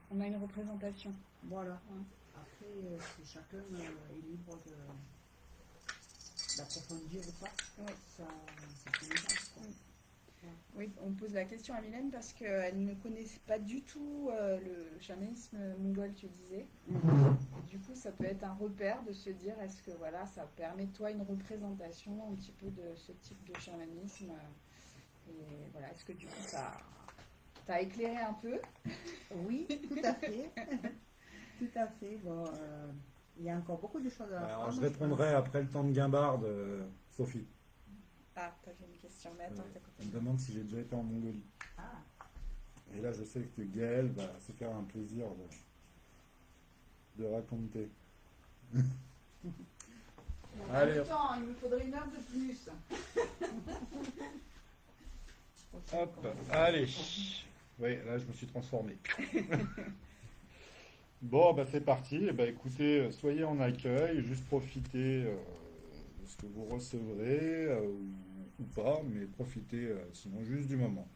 On a une représentation. Voilà. Ouais. Après, si chacun est libre d'approfondir ou pas, Oui. ça fait une chance, quoi. Mm. Oui, on pose la question à Mylène parce qu'elle ne connaît pas du tout le chamanisme mongol, tu disais. Et du coup, ça peut être un repère de se dire est-ce que voilà, ça permet toi une représentation un petit peu de ce type de chamanisme. Et voilà, est-ce que du coup ça t'a éclairé un peu? Oui, tout à fait. Tout à fait. Bon, il y a encore beaucoup de choses à Alors, apprendre. je répondrai après le temps de guimbarde, Sophie. Ah, t'avais une question, mais attends, t'as Elle me demande si j'ai déjà été en Mongolie. Ah, Et là, je sais que Gaël va se faire un plaisir de raconter. Allez, le temps, il me faudrait une heure de plus. hop, allez. Oui, là, je me suis transformé. Bon, bah, c'est parti. Eh ben, écoutez, soyez en accueil, juste profitez de ce que vous recevrez, ou pas, mais profitez sinon juste du moment.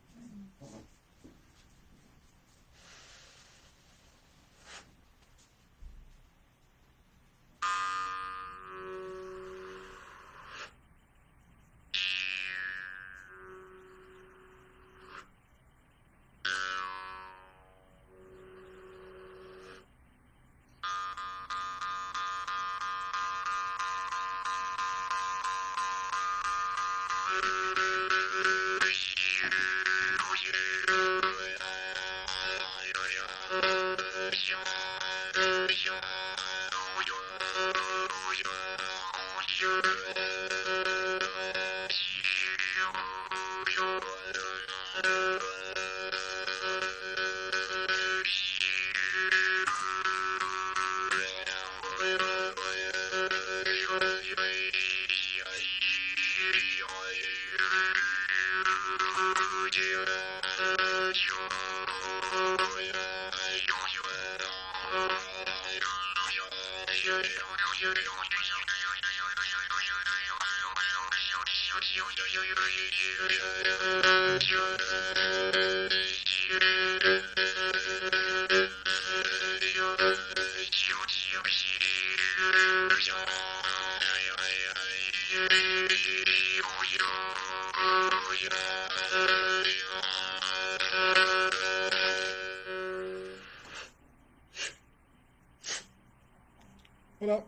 Voilà,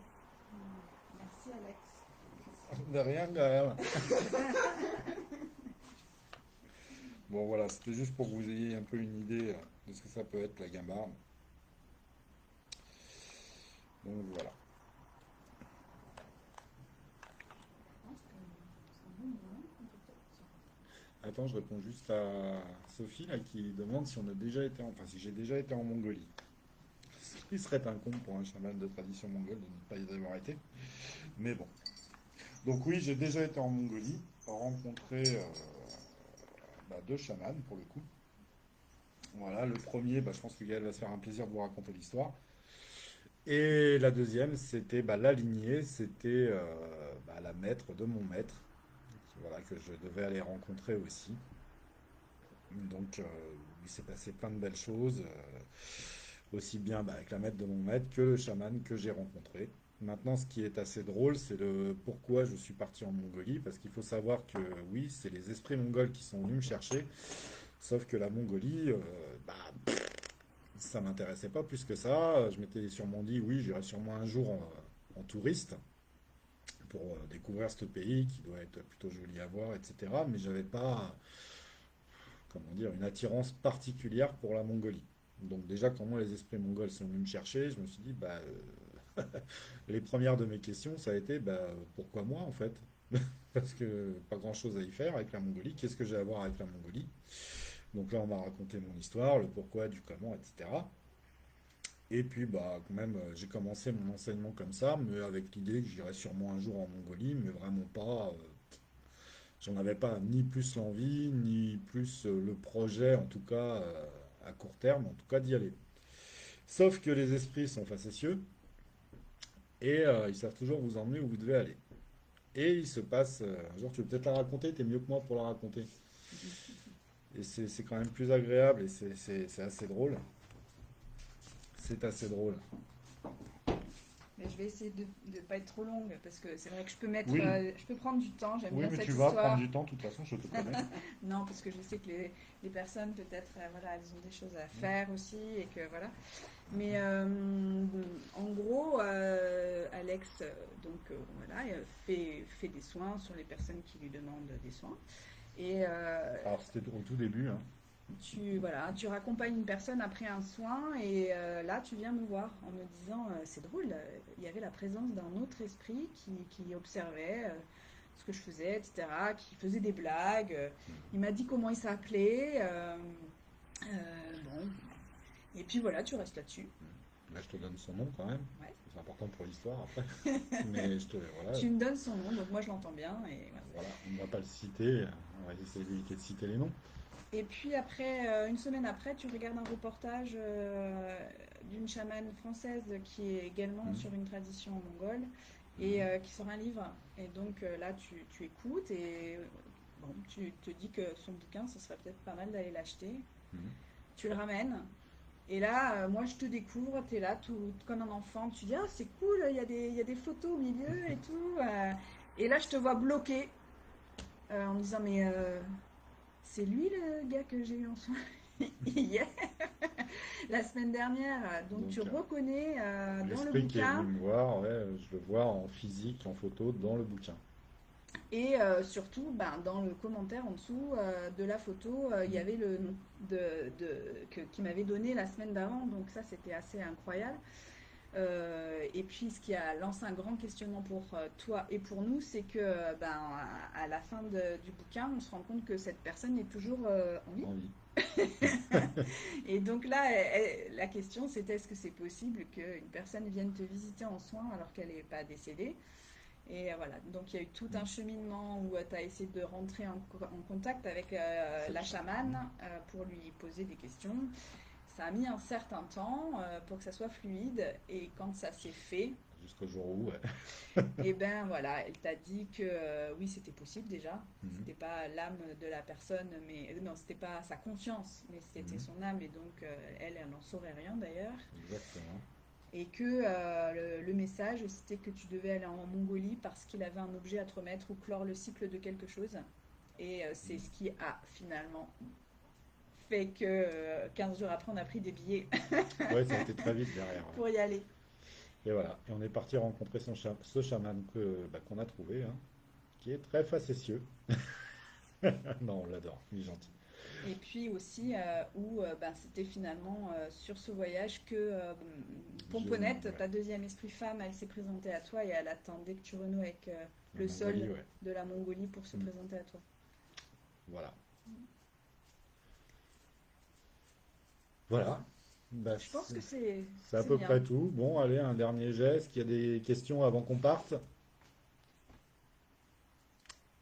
Merci Alex. de rien, Gaël. Bon, voilà, c'était juste pour que vous ayez un peu une idée de ce que ça peut être la guimbarde. Donc voilà. Je pense que c'est un bon moment, peut-être. Attends, je réponds juste à Sophie là, qui demande si on a déjà été enfin si j'ai déjà été en Mongolie. Ce qui serait un con pour un chaman de tradition mongole de ne pas y avoir été. Mais bon. Donc oui, j'ai déjà été en Mongolie, rencontré deux chamans pour le coup. Voilà, le premier, je pense que Gaël va se faire un plaisir de vous raconter l'histoire. Et la deuxième, c'était la lignée, c'était la maître de mon maître, voilà, que je devais aller rencontrer aussi. Donc il s'est passé plein de belles choses, aussi bien avec la maître de mon maître que le chaman que j'ai rencontré. Maintenant, ce qui est assez drôle, c'est le pourquoi je suis parti en Mongolie, parce qu'il faut savoir que oui, c'est les esprits mongols qui sont venus me chercher, sauf que la Mongolie, ça m'intéressait pas plus que ça. Je m'étais sûrement dit, oui, j'irai sûrement un jour en touriste pour découvrir ce pays qui doit être plutôt joli à voir, etc. Mais j'avais pas, comment dire, une attirance particulière pour la Mongolie. Donc déjà, quand moi les esprits mongols sont venus me chercher, je me suis dit, les premières de mes questions, ça a été, pourquoi moi en fait? Parce que pas grand-chose à y faire avec la Mongolie. Qu'est-ce que j'ai à voir avec la Mongolie? Donc là, on m'a raconté mon histoire, le pourquoi, du comment, etc. Et puis, quand même, j'ai commencé mon enseignement comme ça, mais avec l'idée que j'irais sûrement un jour en Mongolie, mais vraiment pas. J'en avais pas ni plus l'envie, ni plus le projet, en tout cas à court terme, en tout cas d'y aller. Sauf que les esprits sont facétieux et ils savent toujours vous emmener où vous devez aller. Et il se passe, un jour tu veux peut-être la raconter, t'es mieux que moi pour la raconter. Et c'est quand même plus agréable et c'est assez drôle. C'est assez drôle. Mais je vais essayer de ne pas être trop longue parce que c'est vrai que je peux mettre, Oui, je peux prendre du temps. J'aime oui, bien mais cette tu vas prendre histoire. du temps, de toute façon, je te connais. Non, parce que je sais que les personnes peut-être, voilà, elles ont des choses à faire aussi et que voilà. Mais en gros, Alex, voilà, fait des soins sur les personnes qui lui demandent des soins. Et Alors c'était au tout début, hein. voilà, tu raccompagnes une personne après un soin et là tu viens me voir en me disant c'est drôle, il y avait la présence d'un autre esprit qui observait ce que je faisais, etc., qui faisait des blagues. Il m'a dit comment il s'appelait. Bon. Et puis voilà, tu restes là-dessus. Là, je te donne son nom quand même. Ouais. C'est important pour l'histoire après. Mais voilà, Tu me donnes son nom, donc moi je l'entends bien. Et voilà. voilà, on ne va pas le citer, on va essayer d'éviter de citer les noms. Et puis après, une semaine après, tu regardes un reportage d'une chamane française qui est également sur une tradition mongole et qui sort un livre. Et donc là, tu écoutes et bon, tu te dis que son bouquin, ce serait peut-être pas mal d'aller l'acheter. Mhm. Tu le ramènes. Et là, moi, je te découvre, tu es là tout comme un enfant. Tu dis, ah, c'est cool, il y a des photos au milieu et tout. Et là, je te vois bloqué en me disant, mais c'est lui le gars que j'ai eu en soin hier, la semaine dernière. Donc tu Donc, reconnais dans le l'esprit qui est bouquin venu me voir, ouais, je le vois en physique, en photo, dans le bouquin. et surtout dans le commentaire en dessous de la photo, il y avait le nom qu'il m'avait donné la semaine d'avant. Donc ça c'était assez incroyable. Et puis ce qui a lancé un grand questionnement pour toi et pour nous, c'est que à la fin du bouquin, on se rend compte que cette personne est toujours en vie. En vie. Et donc là, la question c'était est-ce que c'est possible qu'une personne vienne te visiter en soins alors qu'elle n'est pas décédée? Et voilà, donc il y a eu tout un cheminement où tu as essayé de rentrer en contact avec la chamane pour lui poser des questions. Ça a mis un certain temps pour que ça soit fluide et quand ça s'est fait, Jusqu'au jour où, ouais. et ben voilà, elle t'a dit que oui, c'était possible déjà. Mhm. C'était pas l'âme de la personne, mais non, c'était pas sa conscience, mais c'était son âme et donc elle n'en saurait rien d'ailleurs. Exactement. Et que le message c'était que tu devais aller en Mongolie parce qu'il avait un objet à te remettre ou clore le cycle de quelque chose. Et c'est ce qui a finalement fait que 15 jours après on a pris des billets Ouais, ça a été très vite derrière. Ouais. pour y aller. Et voilà, et on est parti rencontrer ce chaman qu'on a trouvé, hein, qui est très facétieux. Non, on l'adore, il est gentil. Et puis aussi où ben, c'était finalement sur ce voyage que Pomponette, Ouais. ta deuxième esprit femme, elle s'est présentée à toi et elle attendait que tu renoues avec La le Mongolie, sol ouais. de la Mongolie pour se Mm. présenter à toi. Voilà. Voilà. Bah, Je pense que c'est à c'est peu bien. près tout. Bon, allez, un dernier geste. Il y a des questions avant qu'on parte?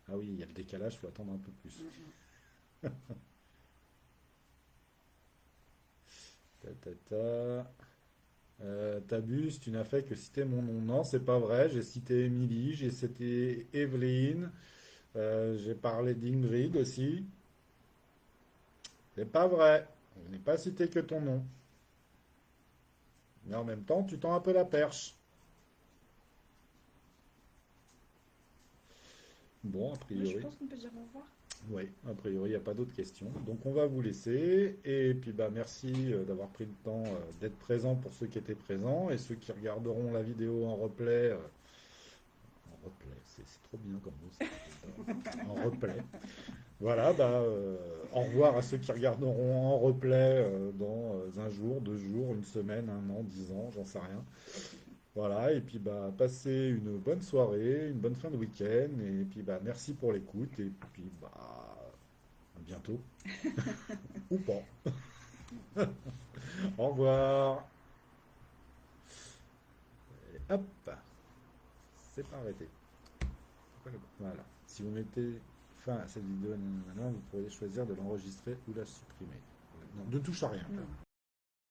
Ah oui, il y a le décalage, il faut attendre un peu plus. Ta, ta, ta. T'abuses, tu n'as fait que citer mon nom. Non, c'est pas vrai. J'ai cité Émilie, j'ai cité Evelyne, j'ai parlé d'Ingrid aussi. C'est pas vrai. Je n'ai pas cité que ton nom. Mais en même temps, tu tends un peu la perche. Bon, a Moi, je priori. pense qu'on peut dire au revoir. Oui, a priori, il n'y a pas d'autres questions. Donc on va vous laisser. Et puis bah merci d'avoir pris le temps d'être présent pour ceux qui étaient présents et ceux qui regarderont la vidéo en replay. En replay, c'est trop bien comme mot, ça. J'adore. En replay. Voilà, bah au revoir à ceux qui regarderont en replay dans un jour, 2 jours, une semaine, un an, 10 ans, j'en sais rien. Voilà, et puis bah passez une bonne soirée, une bonne fin de week-end, et puis bah merci pour l'écoute, et puis bah à bientôt. Ou pas. Au revoir. Et hop, c'est pas arrêté. Voilà. Si vous mettez fin à cette vidéo, nanana, vous pourrez choisir de l'enregistrer ou la supprimer. Non, ne touche à rien. Non.